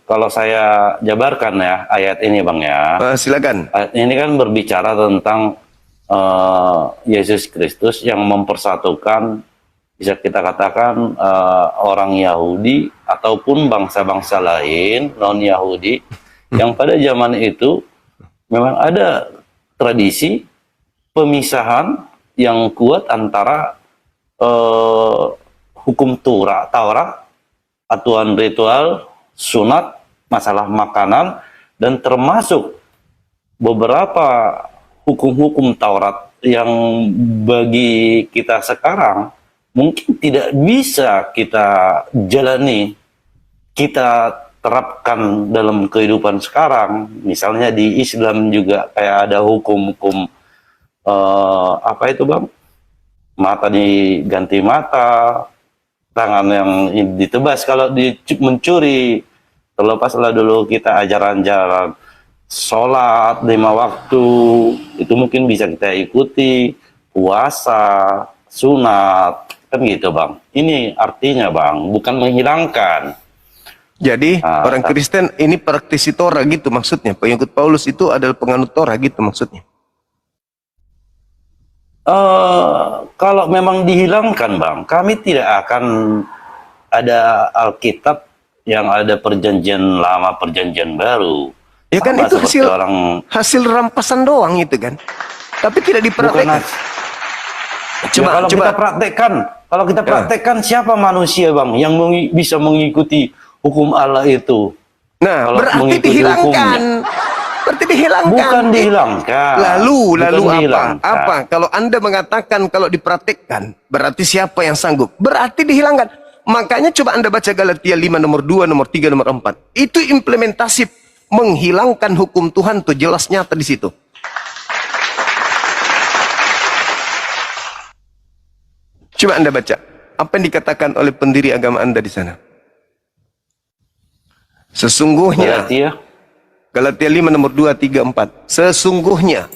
Kalau saya jabarkan ya ayat ini bang ya. Silakan. Ayat ini kan berbicara tentang Yesus Kristus yang mempersatukan, bisa kita katakan orang Yahudi ataupun bangsa-bangsa lain non Yahudi yang pada zaman itu memang ada tradisi pemisahan yang kuat antara hukum Taurat, aturan ritual, sunat, masalah makanan, dan termasuk beberapa hukum-hukum Taurat yang bagi kita sekarang mungkin tidak bisa kita jalani, kita terapkan dalam kehidupan sekarang. Misalnya di Islam juga kayak ada hukum-hukum apa itu bang? Mata diganti mata, tangan yang ditebas kalau mencuri. Terlepaslah dulu kita ajaran-ajaran sholat 5 waktu, itu mungkin bisa kita ikuti, puasa, sunat, kan gitu bang. Ini artinya bang, bukan menghilangkan. Jadi orang Kristen ini praktisi Torah gitu maksudnya. Pengikut Paulus itu adalah penganut Torah gitu maksudnya. Kalau memang dihilangkan bang, kami tidak akan ada Alkitab yang ada perjanjian lama, perjanjian baru. Ya kan Sama itu seperti hasil rampasan doang itu kan. Tapi tidak diperhatikan. Kalau kita praktekkan, siapa manusia bang yang bisa mengikuti hukum Allah itu? Nah, Kalau berarti mengikuti dihilangkan. hukumnya. Berarti dihilangkan. Bukan dihilangkan. Lalu Bukan apa? dihilangkan. Apa? Kalau Anda mengatakan kalau dipraktekkan, berarti siapa yang sanggup? Berarti dihilangkan. Makanya coba Anda baca Galatia 5 nomor 2, nomor 3, nomor 4. Itu implementasi menghilangkan hukum Tuhan tuh jelas nyata di situ. Coba Anda baca. Apa yang dikatakan oleh pendiri agama Anda di sana? Sesungguhnya, Galatia. Galatia 5 nomor 2, 3, 4. Sesungguhnya,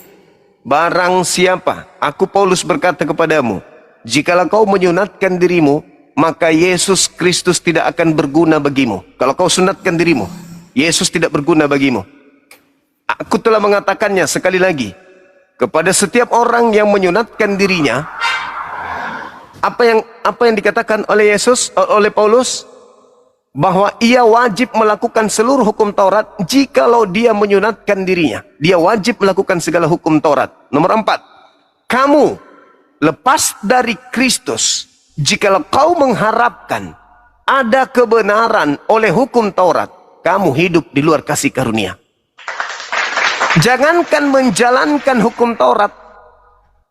barang siapa, aku Paulus berkata kepadamu, jikalau kau menyunatkan dirimu, maka Yesus Kristus tidak akan berguna bagimu. Kalau kau sunatkan dirimu, Yesus tidak berguna bagimu. Aku telah mengatakannya sekali lagi, kepada setiap orang yang menyunatkan dirinya, apa yang dikatakan oleh Yesus, oleh Paulus, bahwa ia wajib melakukan seluruh hukum Taurat jikalau dia menyunatkan dirinya. Dia wajib melakukan segala hukum Taurat. Nomor 4, kamu lepas dari Kristus jikalau kau mengharapkan ada kebenaran oleh hukum Taurat, kamu hidup di luar kasih karunia. Jangankan menjalankan hukum Taurat,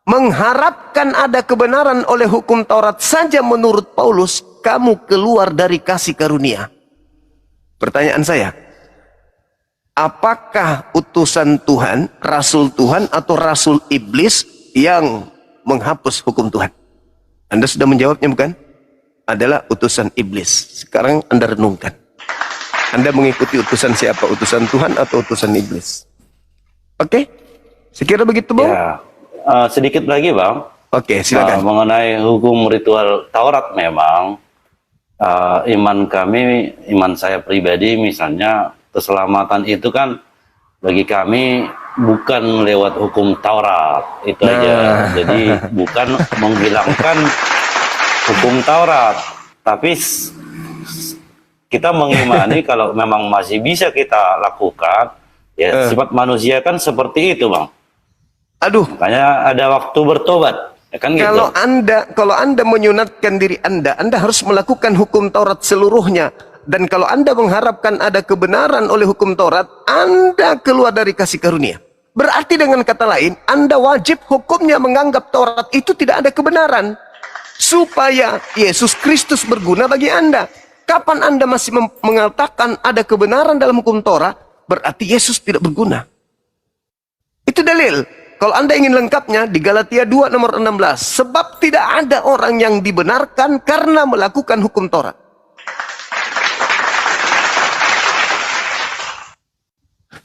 mengharapkan ada kebenaran oleh hukum Taurat saja menurut Paulus, kamu keluar dari kasih karunia. Pertanyaan saya, apakah utusan Tuhan, rasul Tuhan atau rasul iblis yang menghapus hukum Tuhan? Anda sudah menjawabnya bukan? Adalah utusan iblis. Sekarang Anda renungkan. Anda mengikuti utusan siapa? Utusan Tuhan atau utusan iblis? Oke? Sekira begitu, Bang? Ya, sedikit lagi, Bang. Oke, silakan. Mengenai hukum ritual Taurat memang iman saya pribadi misalnya keselamatan itu kan bagi kami bukan lewat hukum Taurat itu aja. Jadi bukan menghilangkan hukum Taurat, tapi kita mengimani kalau memang masih bisa kita lakukan, ya sifat manusia kan seperti itu, Bang. Aduh, Makanya ada waktu bertobat. Ya kan gitu. kalau anda menyunatkan diri anda harus melakukan hukum Taurat seluruhnya. Dan kalau anda mengharapkan ada kebenaran oleh hukum Taurat, anda keluar dari kasih karunia. Berarti dengan kata lain, anda wajib hukumnya menganggap Taurat itu tidak ada kebenaran. Supaya Yesus Kristus berguna bagi anda. Kapan anda masih mengatakan ada kebenaran dalam hukum Taurat, berarti Yesus tidak berguna. Itu dalil. Kalau anda ingin lengkapnya, di Galatia 2 nomor 16. Sebab tidak ada orang yang dibenarkan karena melakukan hukum Taurat.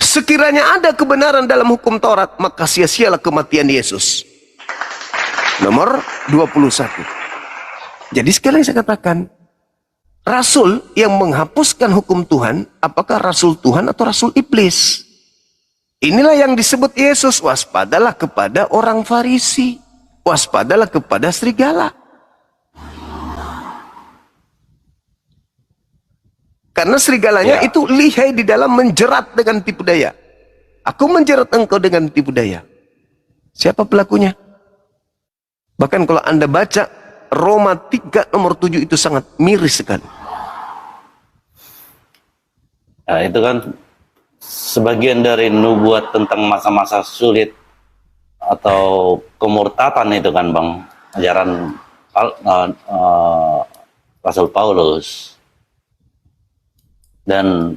Sekiranya ada kebenaran dalam hukum Taurat, maka sia-sialah kematian Yesus. Nomor 21. Jadi sekali saya katakan, rasul yang menghapuskan hukum Tuhan, apakah rasul Tuhan atau rasul iblis? Inilah yang disebut Yesus, waspadalah kepada orang Farisi, waspadalah kepada serigala. Karena serigalanya itu lihai di dalam menjerat dengan tipu daya. Aku menjerat engkau dengan tipu daya. Siapa pelakunya? Bahkan kalau anda baca Roma 3 nomor 7 itu sangat miris sekali. Nah, itu kan sebagian dari nubuat tentang masa-masa sulit atau kemurtatan itu kan, Bang, ajaran Rasul Paulus. Dan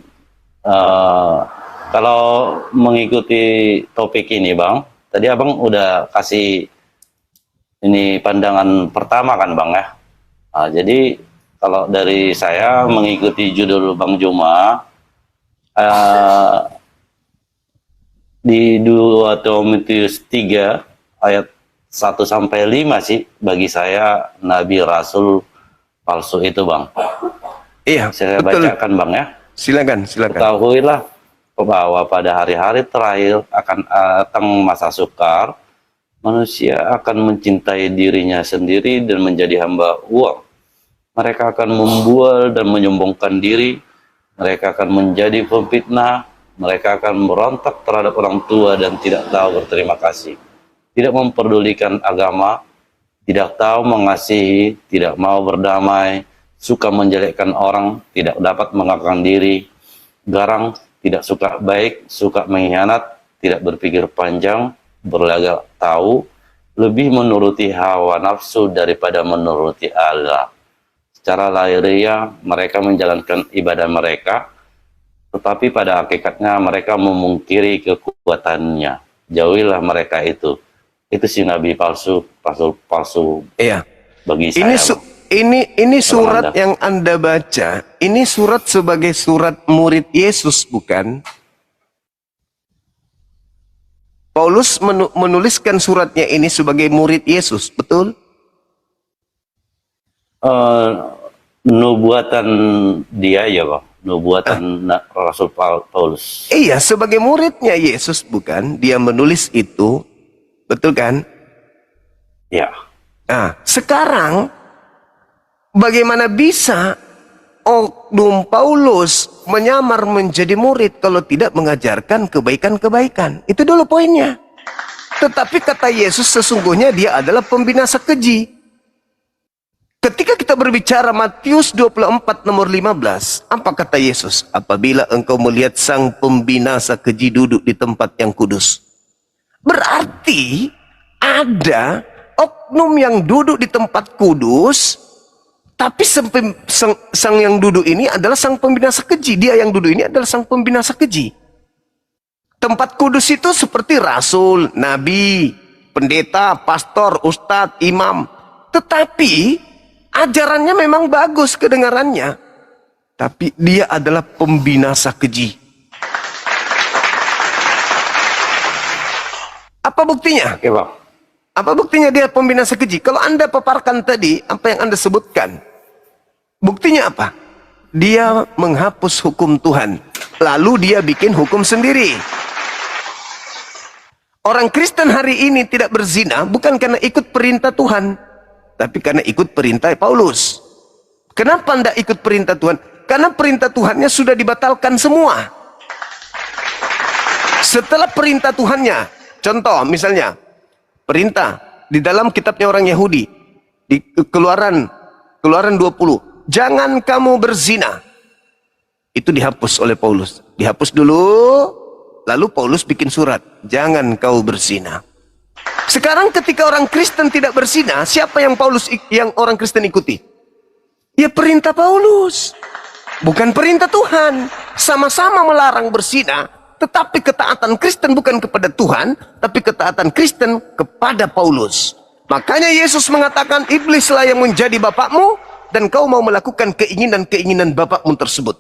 kalau mengikuti topik ini, Bang, tadi Abang udah kasih ini pandangan pertama kan, Bang, ya. Nah, jadi kalau dari saya mengikuti judul Bang Juma, di 2 Timotius 3 ayat 1-5 sih bagi saya nabi rasul palsu itu, Bang. Iya, Saya betul. bacakan, Bang, ya. Silakan. Ketahuilah bahwa pada hari-hari terakhir akan datang masa sukar, manusia akan mencintai dirinya sendiri dan menjadi hamba uang. Mereka akan membual dan menyombongkan diri, mereka akan menjadi pemfitnah, mereka akan merontak terhadap orang tua dan tidak tahu berterima kasih, tidak memperdulikan agama, tidak tahu mengasihi, tidak mau berdamai, suka menjelekkan orang, tidak dapat mengagungkan diri, garang, tidak suka baik, suka mengkhianat, tidak berpikir panjang, berlagak tahu, lebih menuruti hawa nafsu daripada menuruti Allah. Secara lahiriah mereka menjalankan ibadah mereka, tetapi pada hakikatnya mereka memungkiri kekuatannya. Jauhilah mereka itu. Itu si nabi palsu, rasul palsu. Iya. Bagi saya. ini surat yang Anda baca, ini surat sebagai surat murid Yesus, bukan? Paulus menuliskan suratnya ini sebagai murid Yesus, betul? Nubuatan dia ya Bang, nubuatan Rasul Paulus. Iya, sebagai muridnya Yesus, bukan? Dia menulis itu, betul kan? Ya. Nah, sekarang bagaimana bisa oknum Paulus menyamar menjadi murid kalau tidak mengajarkan kebaikan-kebaikan? Itu dulu poinnya. Tetapi kata Yesus sesungguhnya dia adalah pembinasa keji. Ketika kita berbicara Matius 24 nomor 15, apa kata Yesus? Apabila engkau melihat sang pembinasa keji duduk di tempat yang kudus. Berarti ada oknum yang duduk di tempat kudus, tapi sang yang duduk ini adalah sang pembinasa keji. Dia yang duduk ini adalah sang pembinasa keji. Tempat kudus itu seperti rasul, nabi, pendeta, pastor, ustadz, imam. Tetapi ajarannya memang bagus kedengarannya, tapi dia adalah pembinasa keji. Apa buktinya? Oke Bang. Apa buktinya dia pembinasa keji? Kalau Anda paparkan tadi, apa yang Anda sebutkan, buktinya apa? Dia menghapus hukum Tuhan, lalu dia bikin hukum sendiri. Orang Kristen hari ini tidak berzina bukan karena ikut perintah Tuhan, tapi karena ikut perintah Paulus. Kenapa anda ikut perintah Tuhan? Karena perintah Tuhannya sudah dibatalkan semua. Setelah perintah Tuhannya, contoh misalnya, perintah di dalam kitabnya orang Yahudi, di Keluaran 20, jangan kamu berzina. Itu dihapus oleh Paulus. Dihapus dulu, lalu Paulus bikin surat, jangan kau berzina. Sekarang ketika orang Kristen tidak berzina, siapa yang orang Kristen ikuti? Ya perintah Paulus, bukan perintah Tuhan. Sama-sama melarang berzina, tetapi ketaatan Kristen bukan kepada Tuhan, tapi ketaatan Kristen kepada Paulus. Makanya Yesus mengatakan, iblislah yang menjadi bapakmu, dan kau mau melakukan keinginan-keinginan bapakmu tersebut.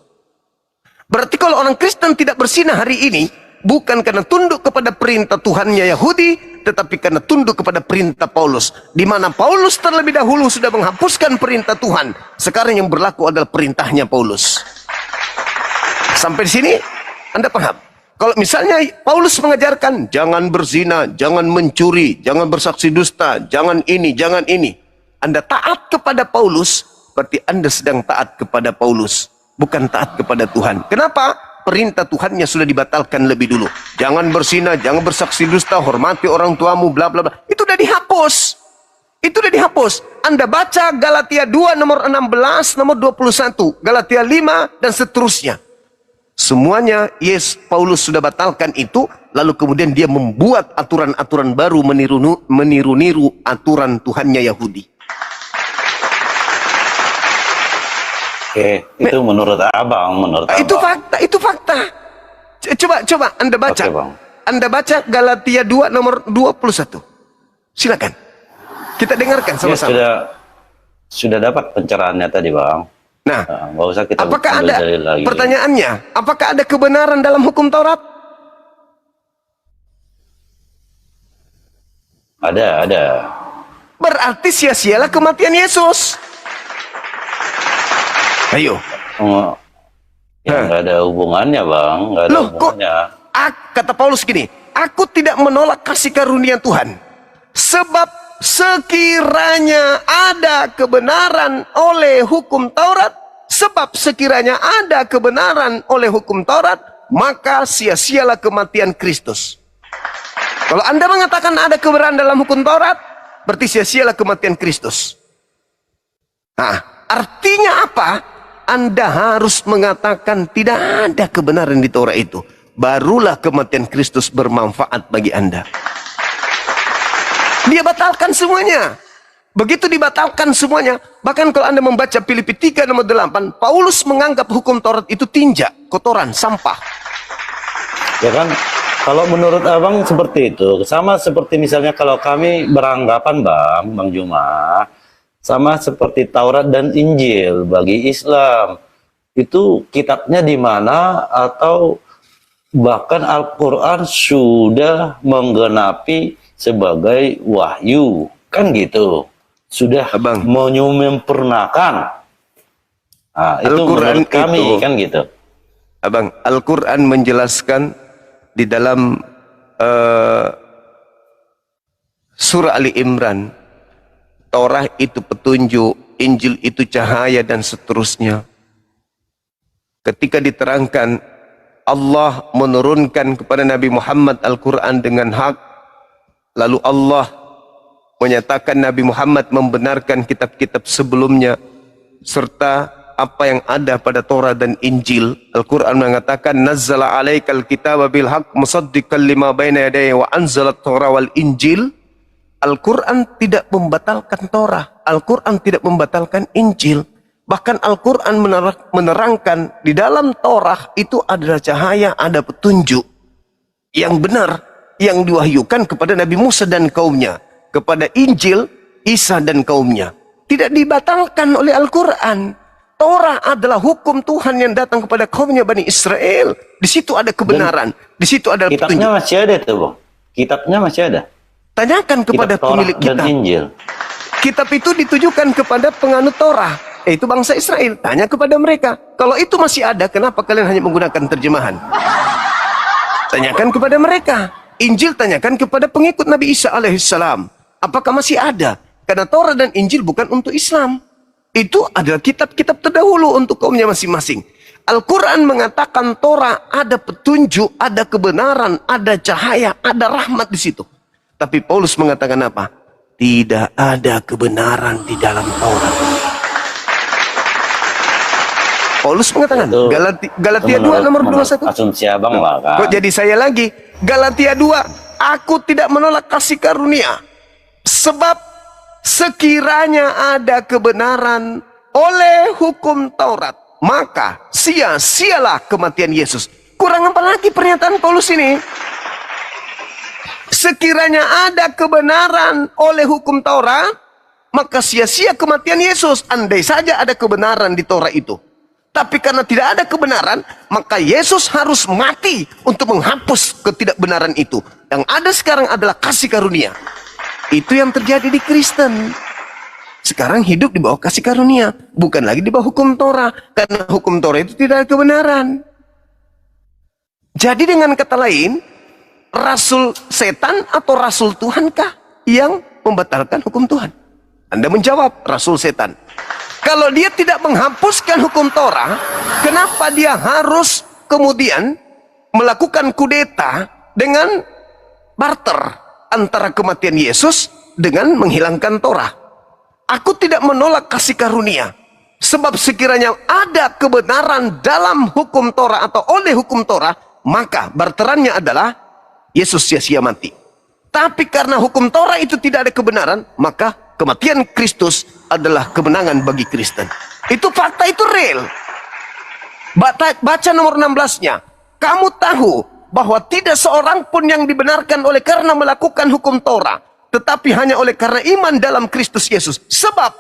Berarti kalau orang Kristen tidak berzina hari ini, bukan karena tunduk kepada perintah Tuhannya Yahudi, tetapi karena tunduk kepada perintah Paulus. Di mana Paulus terlebih dahulu sudah menghapuskan perintah Tuhan. Sekarang yang berlaku adalah perintahnya Paulus. Sampai di sini, Anda paham? Kalau misalnya Paulus mengajarkan, jangan berzina, jangan mencuri, jangan bersaksi dusta, jangan ini, jangan ini. Anda taat kepada Paulus, berarti Anda sedang taat kepada Paulus, bukan taat kepada Tuhan. Kenapa? Perintah Tuhannya sudah dibatalkan lebih dulu. Jangan berzina, jangan bersaksi dusta, hormati orang tuamu, bla bla bla. Itu sudah dihapus. Itu sudah dihapus. Anda baca Galatia 2 nomor 16, nomor 21, Galatia 5 dan seterusnya. Semuanya Paulus sudah batalkan itu, lalu kemudian dia membuat aturan-aturan baru meniru-niru aturan Tuhannya Yahudi. Oke, itu menurut Abang, Itu fakta, itu fakta. Coba Anda baca. Oke, Bang. Anda baca Galatia 2 nomor 21. Silakan. Kita dengarkan sama-sama. Ya, sudah dapat pencerahannya tadi, Bang. Nah, Nggak usah kita apakah ambil ada dalil lagi. pertanyaannya? Apakah ada kebenaran dalam hukum Taurat? Ada. Berarti sia-sialah kematian Yesus. Ayo. Ya, nggak ada hubungannya, Bang. Nggak ada Loh, kok hubungannya. kata Paulus gini, aku tidak menolak kasih karunia Tuhan. Sebab sekiranya ada kebenaran oleh hukum Taurat, maka sia-sialah kematian Kristus. Kalau Anda mengatakan ada kebenaran dalam hukum Taurat, berarti sia-sialah kematian Kristus. Nah, artinya apa? Anda harus mengatakan tidak ada kebenaran di Taurat itu. Barulah kematian Kristus bermanfaat bagi Anda. Dia batalkan semuanya. Begitu dibatalkan semuanya, bahkan kalau Anda membaca Filipi 3 nomor 8, Paulus menganggap hukum Taurat itu tinja, kotoran, sampah. Ya kan, kalau menurut Abang seperti itu, sama seperti misalnya kalau kami beranggapan Bang Juma, Sama seperti Taurat dan Injil bagi Islam. Itu kitabnya di mana atau bahkan Al-Quran sudah menggenapi sebagai wahyu. Kan gitu. Sudah Abang. menyempurnakan. Nah, itu Al-Quran menurut kami itu, kan gitu. Abang, Al-Quran menjelaskan di dalam surah Ali Imran, Torah itu petunjuk, Injil itu cahaya, dan seterusnya. Ketika diterangkan Allah menurunkan kepada Nabi Muhammad Al-Quran dengan hak, lalu Allah menyatakan Nabi Muhammad membenarkan kitab-kitab sebelumnya, serta apa yang ada pada Torah dan Injil. Al-Quran mengatakan, Nazzala alaikal kitaba bil haq musaddiqan lima baina yadayhi wa anzalat Torah wal Injil. Al-Quran tidak membatalkan Torah, Al-Quran tidak membatalkan Injil. Bahkan Al-Quran menerangkan di dalam Torah itu ada cahaya, ada petunjuk yang benar, yang diwahyukan kepada Nabi Musa dan kaumnya, kepada Injil, Isa dan kaumnya. Tidak dibatalkan oleh Al-Quran. Torah adalah hukum Tuhan yang datang kepada kaumnya Bani Israel. Di situ ada kebenaran, di situ ada petunjuk. Kitabnya masih ada tuh, Bang. Kitabnya masih ada. Tanyakan kepada Kitab Torah pemilik dan kitab. Injil. Kitab itu ditujukan kepada penganut Torah, yaitu bangsa Israel. Tanya kepada mereka. Kalau itu masih ada, kenapa kalian hanya menggunakan terjemahan? Tanyakan kepada mereka. Injil tanyakan kepada pengikut Nabi Isa alaihissalam. Apakah masih ada? Karena Torah dan Injil bukan untuk Islam. Itu adalah kitab-kitab terdahulu untuk kaumnya masing-masing. Al-Quran mengatakan Torah ada petunjuk, ada kebenaran, ada cahaya, ada rahmat di situ. Tapi Paulus mengatakan apa? Tidak ada kebenaran di dalam Torah. Paulus mengatakan, Itu Galatia 2 nomor 21. Asumsi abang lah kan. Kok jadi saya lagi? Galatia 2, aku tidak menolak kasih karunia. Sebab sekiranya ada kebenaran oleh hukum Taurat, maka sia-sialah kematian Yesus. Kurang apa lagi pernyataan Paulus ini? Sekiranya ada kebenaran oleh hukum Taurat, maka sia-sia kematian Yesus. Andai saja ada kebenaran di Taurat itu. Tapi karena tidak ada kebenaran, maka Yesus harus mati untuk menghapus ketidakbenaran itu. Yang ada sekarang adalah kasih karunia. Itu yang terjadi di Kristen. Sekarang hidup di bawah kasih karunia, bukan lagi di bawah hukum Torah. Karena hukum Torah itu tidak ada kebenaran. Jadi dengan kata lain, rasul setan atau rasul Tuhankah yang membatalkan hukum Tuhan? Anda menjawab, rasul setan. Kalau dia tidak menghapuskan hukum Torah, kenapa dia harus kemudian melakukan kudeta dengan barter antara kematian Yesus dengan menghilangkan Torah? Aku tidak menolak kasih karunia. Sebab sekiranya ada kebenaran dalam hukum Torah atau oleh hukum Torah, maka barterannya adalah Yesus sia-sia mati. Tapi karena hukum Torah itu tidak ada kebenaran, maka kematian Kristus adalah kemenangan bagi Kristen. Itu fakta, itu real. Baca nomor 16-nya. Kamu tahu bahwa tidak seorang pun yang dibenarkan oleh karena melakukan hukum Torah, tetapi hanya oleh karena iman dalam Kristus Yesus. Sebab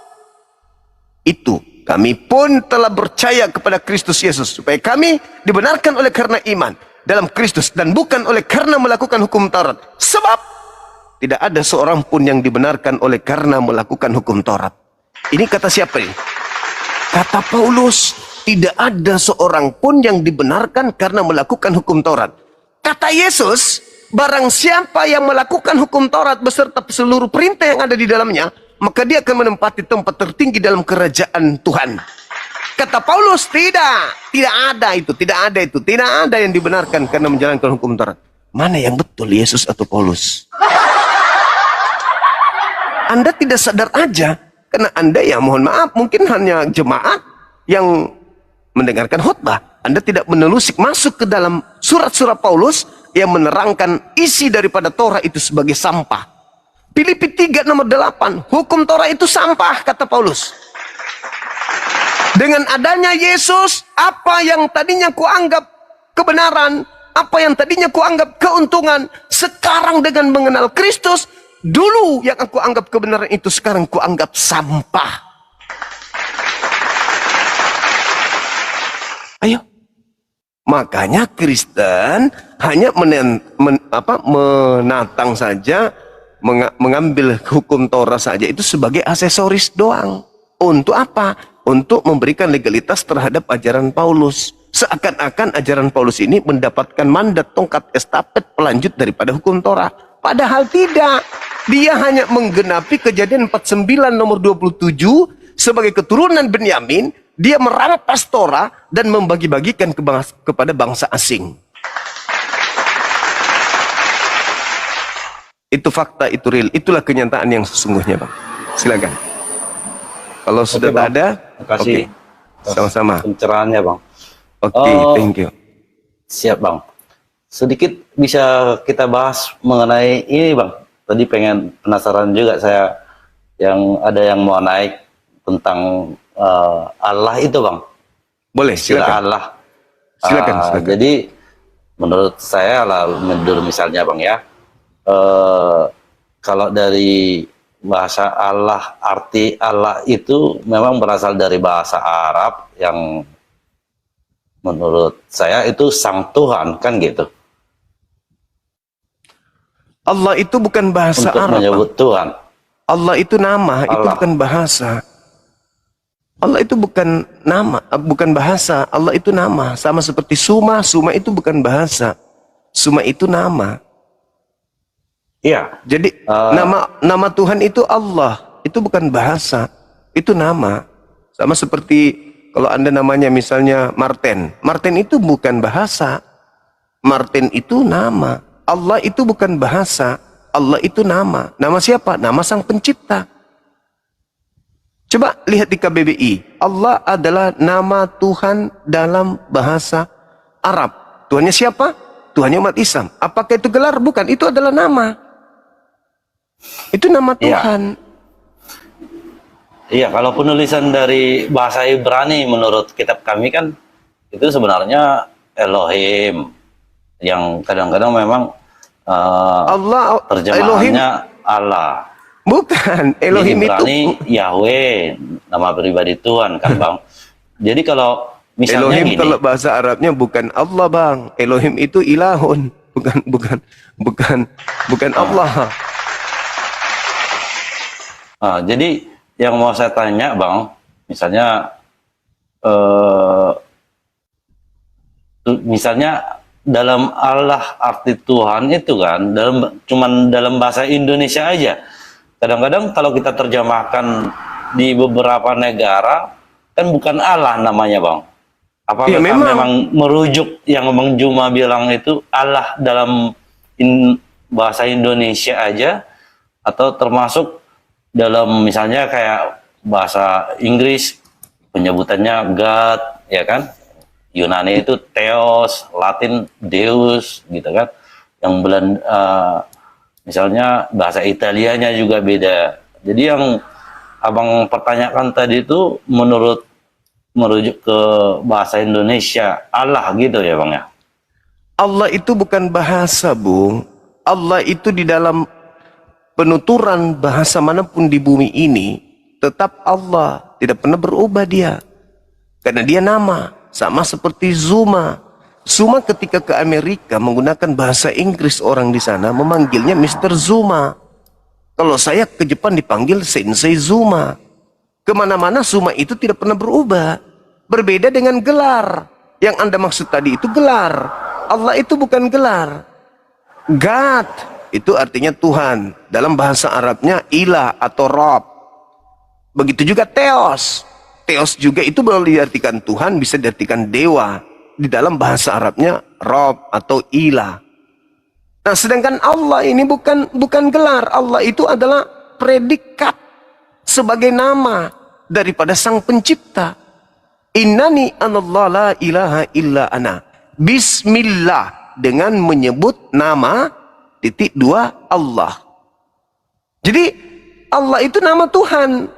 itu kami pun telah percaya kepada Kristus Yesus, supaya kami dibenarkan oleh karena iman dalam Kristus dan bukan oleh karena melakukan hukum Taurat. Sebab tidak ada seorang pun yang dibenarkan oleh karena melakukan hukum Taurat. Ini kata siapa ini? Kata Paulus, tidak ada seorang pun yang dibenarkan karena melakukan hukum Taurat. Kata Yesus, barang siapa yang melakukan hukum Taurat beserta seluruh perintah yang ada di dalamnya, maka dia akan menempati tempat tertinggi dalam kerajaan Tuhan. Kata Paulus, tidak ada itu, tidak ada yang dibenarkan karena menjalankan hukum Taurat. Mana yang betul, Yesus atau Paulus? Anda tidak sadar aja, karena Anda ya mohon maaf, mungkin hanya jemaat yang mendengarkan khutbah. Anda tidak menelusik masuk ke dalam surat-surat Paulus yang menerangkan isi daripada Torah itu sebagai sampah. Filipi 3 nomor 8, hukum Torah itu sampah, kata Paulus. Dengan adanya Yesus, apa yang tadinya kuanggap kebenaran, apa yang tadinya kuanggap keuntungan, sekarang dengan mengenal Kristus, Dulu yang aku anggap kebenaran itu sekarang ku anggap sampah. Ayo. Makanya Kristen hanya menatang saja, mengambil hukum Torah saja itu sebagai aksesoris doang. Untuk apa? Untuk memberikan legalitas terhadap ajaran Paulus. Seakan-akan ajaran Paulus ini mendapatkan mandat tongkat estafet pelanjut daripada hukum Torah. Padahal tidak. Dia hanya menggenapi Kejadian 49 nomor 27 sebagai keturunan Benyamin. Dia merampas Torah dan membagi-bagikan kepada bangsa asing. Itu fakta, itu real. Itulah kenyataan yang sesungguhnya, Bang. Silakan. Kalau sudah tak ada, Makasih. oke. Sama-sama. Pencerahannya, Bang. Oke, thank you. Siap, Bang. Sedikit bisa kita bahas mengenai ini, Bang. Tadi penasaran juga saya, yang ada yang mau naik tentang Allah itu, Bang. Boleh, Istilah silakan. Allah. Silakan. Jadi menurut saya lah, misalnya, Bang, ya, kalau dari bahasa Allah, arti Allah itu memang berasal dari bahasa Arab yang menurut saya itu sang Tuhan, kan gitu. Allah itu bukan bahasa Untuk Arab, menyebut Bang. Tuhan. Allah itu nama, itu Allah. bukan bahasa. Allah itu bukan nama, bukan bahasa. Allah itu nama. Sama seperti Suma, Suma itu bukan bahasa. Suma itu nama. Iya. Jadi nama Tuhan itu Allah, itu bukan bahasa, itu nama. Sama seperti kalau Anda namanya misalnya Martin. Martin itu bukan bahasa. Martin itu nama. Allah itu bukan bahasa. Allah itu nama. Nama siapa? Nama Sang Pencipta. Coba lihat di KBBI. Allah adalah nama Tuhan dalam bahasa Arab. Tuhannya siapa? Tuhannya umat Islam. Apakah itu gelar? Bukan. Itu adalah nama. Itu nama Tuhan. Iya, kalau penulisan dari bahasa Ibrani menurut kitab kami kan itu sebenarnya Elohim, yang kadang-kadang memang Allah, terjemahannya Elohim. Allah. Bukan. Elohim Di itu. Ibrani Yahweh, nama pribadi Tuhan, kan, Bang. Jadi kalau misalnya Elohim gini, kalau bahasa Arabnya bukan Allah, Bang. Elohim itu ilahun, bukan Allah. Jadi yang mau saya tanya, Bang, misalnya dalam Allah arti Tuhan itu kan cuman dalam bahasa Indonesia aja. Kadang-kadang kalau kita terjemahkan di beberapa negara kan bukan Allah namanya, Bang. Apakah Ya, memang merujuk yang Bang Juma bilang itu Allah dalam bahasa Indonesia aja, atau termasuk dalam misalnya kayak bahasa Inggris penyebutannya God, ya kan? Yunani itu Theos, Latin Deus, gitu kan? Yang misalnya bahasa Italianya juga beda. Jadi yang Abang pertanyakan tadi itu merujuk ke bahasa Indonesia Allah gitu ya, Bang, ya? Allah itu bukan bahasa, Bung. Allah itu di dalam penuturan bahasa manapun di bumi ini tetap Allah, tidak pernah berubah dia. Karena dia nama, sama seperti Zuma. Zuma ketika ke Amerika menggunakan bahasa Inggris, orang di sana memanggilnya Mr. Zuma. Kalau saya ke Jepang dipanggil Sensei Zuma. Kemana-mana Zuma itu tidak pernah berubah. Berbeda dengan gelar. Yang Anda maksud tadi itu gelar. Allah itu bukan gelar. God itu artinya Tuhan. Dalam bahasa Arabnya ilah atau Rob. Begitu juga Theos. Theos juga itu boleh diartikan Tuhan, bisa diartikan dewa. Di dalam bahasa Arabnya Rob atau ilah. Nah, sedangkan Allah ini bukan gelar. Allah itu adalah predikat sebagai nama daripada Sang Pencipta. Innani anallah la ilaha illa ana. Bismillah, dengan menyebut nama (2) Allah. Jadi Allah itu nama Tuhan,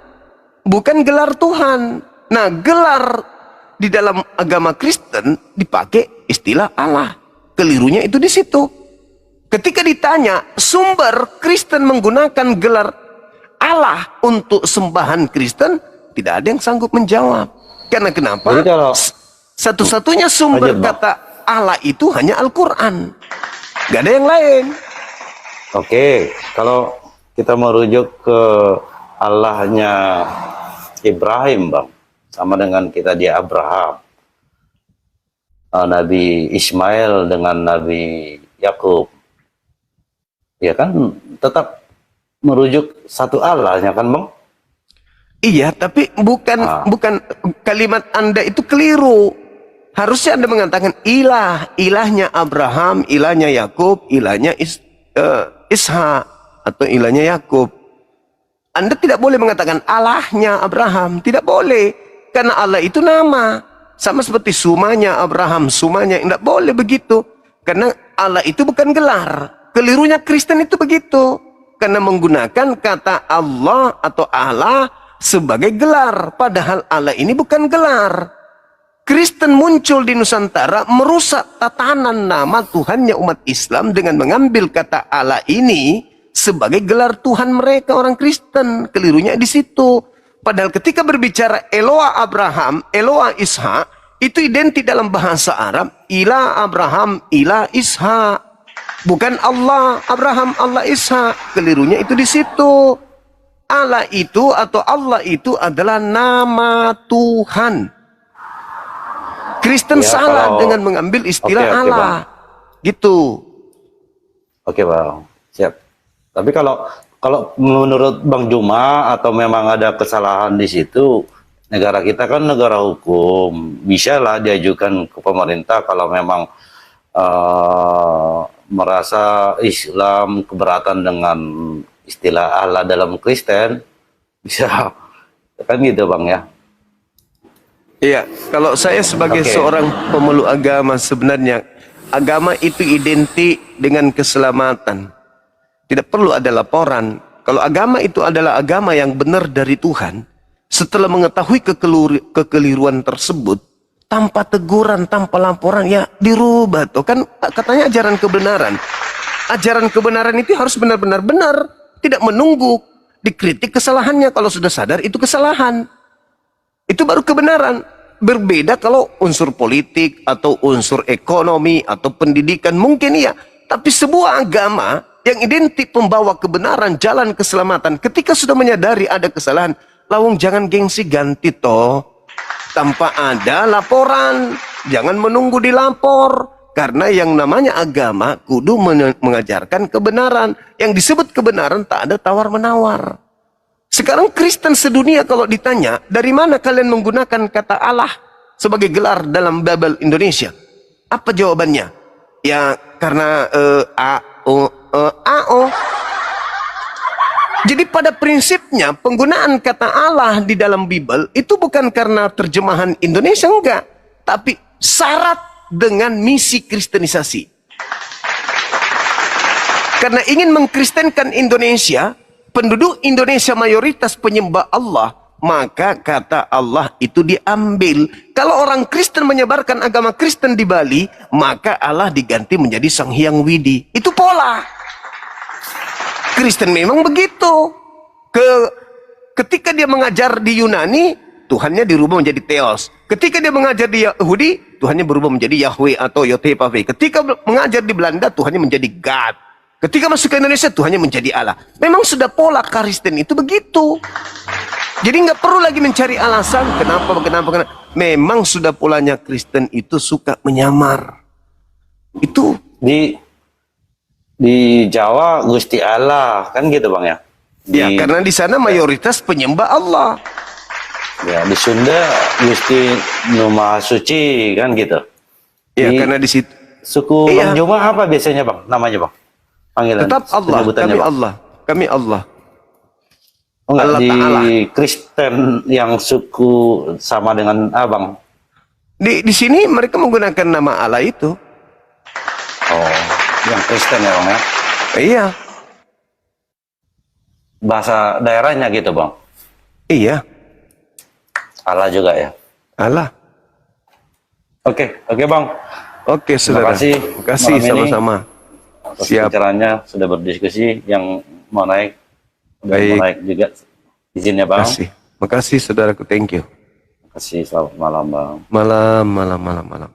bukan gelar Tuhan. Nah, gelar di dalam agama Kristen dipakai istilah Allah. Kelirunya itu di situ. Ketika ditanya sumber Kristen menggunakan gelar Allah untuk sembahan Kristen, tidak ada yang sanggup menjawab. Karena kenapa? Jadi kalau Satu-satunya sumber Lanjut, Bang. kata Allah itu hanya Al-Quran. Gak ada yang lain. Oke, kalau kita merujuk ke Allahnya Ibrahim, Bang, sama dengan kita di Abraham, Nabi Ismail dengan Nabi Yakub, ya kan tetap merujuk satu Allahnya kan, Bang? Iya, tapi bukan kalimat Anda itu keliru. Harusnya Anda mengatakan ilahnya Abraham, ilahnya Yakub, ilahnya Ishak atau ilahnya Yakub. Anda tidak boleh mengatakan Allahnya Abraham, tidak boleh. Karena Allah itu nama. Sama seperti sumanya Abraham, sumanya, tidak boleh begitu. Karena Allah itu bukan gelar. Kelirunya Kristen itu begitu. Karena menggunakan kata Allah atau Allah sebagai gelar. Padahal Allah ini bukan gelar. Kristen muncul di Nusantara merusak tatanan nama Tuhannya umat Islam dengan mengambil kata Allah ini sebagai gelar Tuhan mereka orang Kristen. Kelirunya di situ. Padahal ketika berbicara Eloah Abraham, Eloah Ishak, itu identik dalam bahasa Arab, ilah Abraham, ilah Ishak. Bukan Allah Abraham, Allah Ishak. Kelirunya itu di situ. Allah itu atau Allah itu adalah nama Tuhan. Kristen Ya, salah kalau- dengan mengambil istilah Oke, Allah. Gitu. Oke, Bang, siap. Tapi kalau menurut Bang Juma atau memang ada kesalahan di situ, negara kita kan negara hukum, bisa lah diajukan ke pemerintah kalau memang merasa Islam keberatan dengan istilah Allah dalam Kristen, bisa kan gitu, Bang ya. Iya, kalau saya sebagai Oke. seorang pemeluk agama sebenarnya agama itu identik dengan keselamatan. Tidak perlu ada laporan. Kalau agama itu adalah agama yang benar dari Tuhan, setelah mengetahui kekeliruan tersebut, tanpa teguran, tanpa laporan, ya dirubah. Tuh kan katanya ajaran kebenaran. Ajaran kebenaran itu harus benar-benar benar, tidak menunggu dikritik kesalahannya. Kalau sudah sadar itu kesalahan. Itu baru kebenaran. Berbeda kalau unsur politik atau unsur ekonomi atau pendidikan mungkin iya. Tapi sebuah agama yang identik membawa kebenaran, jalan keselamatan. Ketika sudah menyadari ada kesalahan, lawang jangan gengsi ganti toh. Tanpa ada laporan. Jangan menunggu dilapor. Karena yang namanya agama kudu mengajarkan kebenaran. Yang disebut kebenaran tak ada tawar-menawar. Sekarang Kristen sedunia kalau ditanya, dari mana kalian menggunakan kata Allah sebagai gelar dalam Bible Indonesia? Apa jawabannya? Ya karena AO. Jadi pada prinsipnya penggunaan kata Allah di dalam Bible itu bukan karena terjemahan Indonesia, enggak. Tapi syarat dengan misi kristenisasi. Karena ingin mengkristenkan Indonesia, penduduk Indonesia mayoritas penyembah Allah, maka kata Allah itu diambil. Kalau orang Kristen menyebarkan agama Kristen di Bali, maka Allah diganti menjadi Sang Hyang Widi. Itu pola. Kristen memang begitu. Ketika dia mengajar di Yunani, Tuhannya dirubah menjadi Theos. Ketika dia mengajar di Yahudi, Tuhannya berubah menjadi Yahweh atau Yotepave. Ketika mengajar di Belanda, Tuhannya menjadi God. Ketika masuk ke Indonesia, Tuhannya menjadi Allah. Memang sudah pola Kristen itu begitu. Jadi nggak perlu lagi mencari alasan kenapa. Memang sudah polanya Kristen itu suka menyamar. Itu Di Jawa Gusti Allah kan gitu, Bang ya. ya karena di sana mayoritas penyembah Allah. Ya, di Sunda Gusti Nu Maha Suci kan gitu. Ya Di karena di situ suku Iya. Bang Juma apa biasanya, Bang? Namanya, Bang? Panggilan tetap Allah, penyebutannya, kami Bang? Allah, kami Allah. Oh, enggak, Allah di Ta'ala. Kristen yang suku sama dengan Abang. Di sini mereka menggunakan nama Allah itu. Oh, yang Kristen ya, Bang ya. Iya, Bahasa daerahnya gitu, Bang. iya, Allah juga ya. Allah. Oke, Bang. Oke, saudara. kasih Terima kasih malam ini. sama-sama. atas Siap. pencerahannya, sudah berdiskusi. Yang mau naik udah Baik. mau naik juga. Izin ya Bang. Makasih. Makasih saudaraku, thank you. Kasih selamat malam Bang. Malam.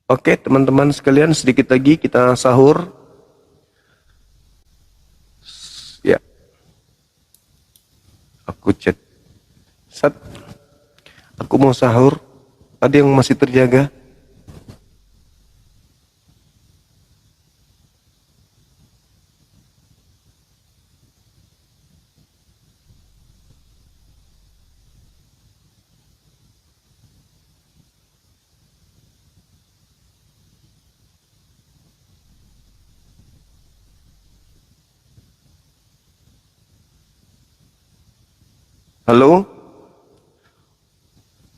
Oke, teman-teman sekalian, sedikit lagi kita sahur. Ya. Aku chat. Sat. Aku mau sahur. Ada yang masih terjaga? Halo?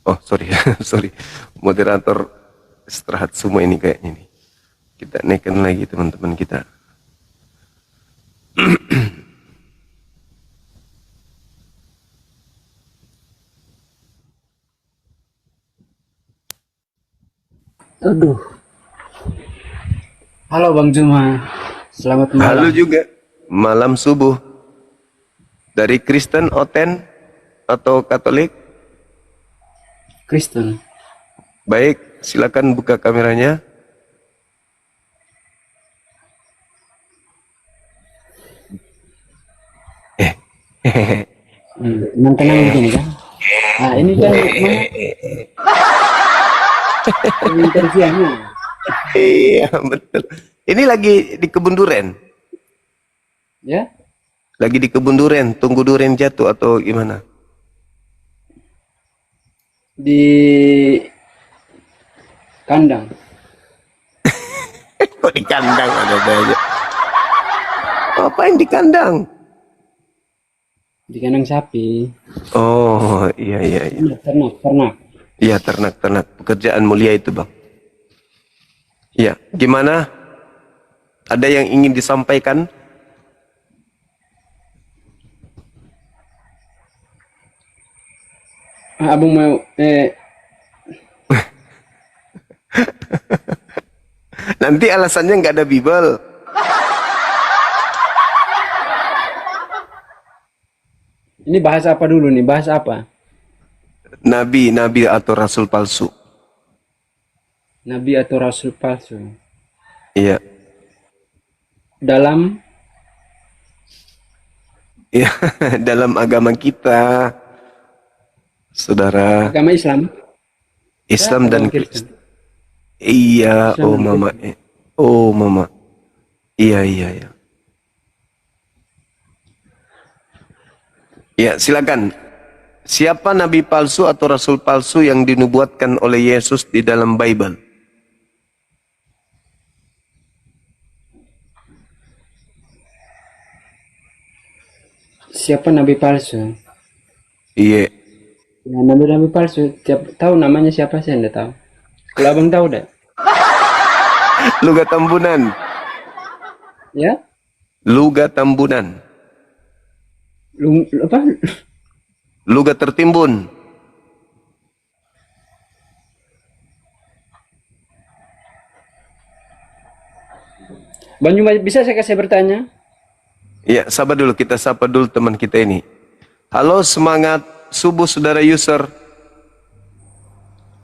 Oh, sorry. Sorry. Moderator istirahat semua ini kayaknya nih. Kita naikkan lagi teman-teman kita. Aduh. Halo Bang Juma. Selamat malam. Halo juga. Malam subuh. Dari Kristen Oten atau Katolik? Kristen. Baik, silakan buka kameranya. Tenang begini kan. Nah ini kan interviewnya. Iya, betul. Ini lagi di kebun duren. Ya. Lagi di kebun duren, tunggu duren jatuh atau gimana? Di kandang. Kok di kandang ada aja? Apain di kandang? Di kandang sapi. Oh, iya. Ternak. Iya, ternak. Pekerjaan mulia itu, Bang. Iya, gimana? Ada yang ingin disampaikan? Abang mau Nanti alasannya nggak ada Bible. ini bahas apa dulu nih? Bahas apa? Nabi atau rasul palsu. Nabi atau rasul palsu. Iya. Dalam Iya, dalam agama kita, saudara, agama Islam. Islam Ya, dan agama Kristen. Kristen. Iya, Islam oh dan mama. Oh mama. Iya. Ya, silakan. Siapa nabi palsu atau rasul palsu yang dinubuatkan oleh Yesus di dalam Bible? Siapa nabi palsu? Iya. Ya, nabi palsu. Tiap tahu namanya siapa sih Anda tahu? Kalau abang tahu deh. Luga Tambunan. Ya? Luga Tambunan. Apa? Luga Tertimbun. Bang Juma, bisa saya kasih bertanya? Ya, sabar dulu, kita sapa dulu teman kita ini. Halo, semangat subuh saudara user.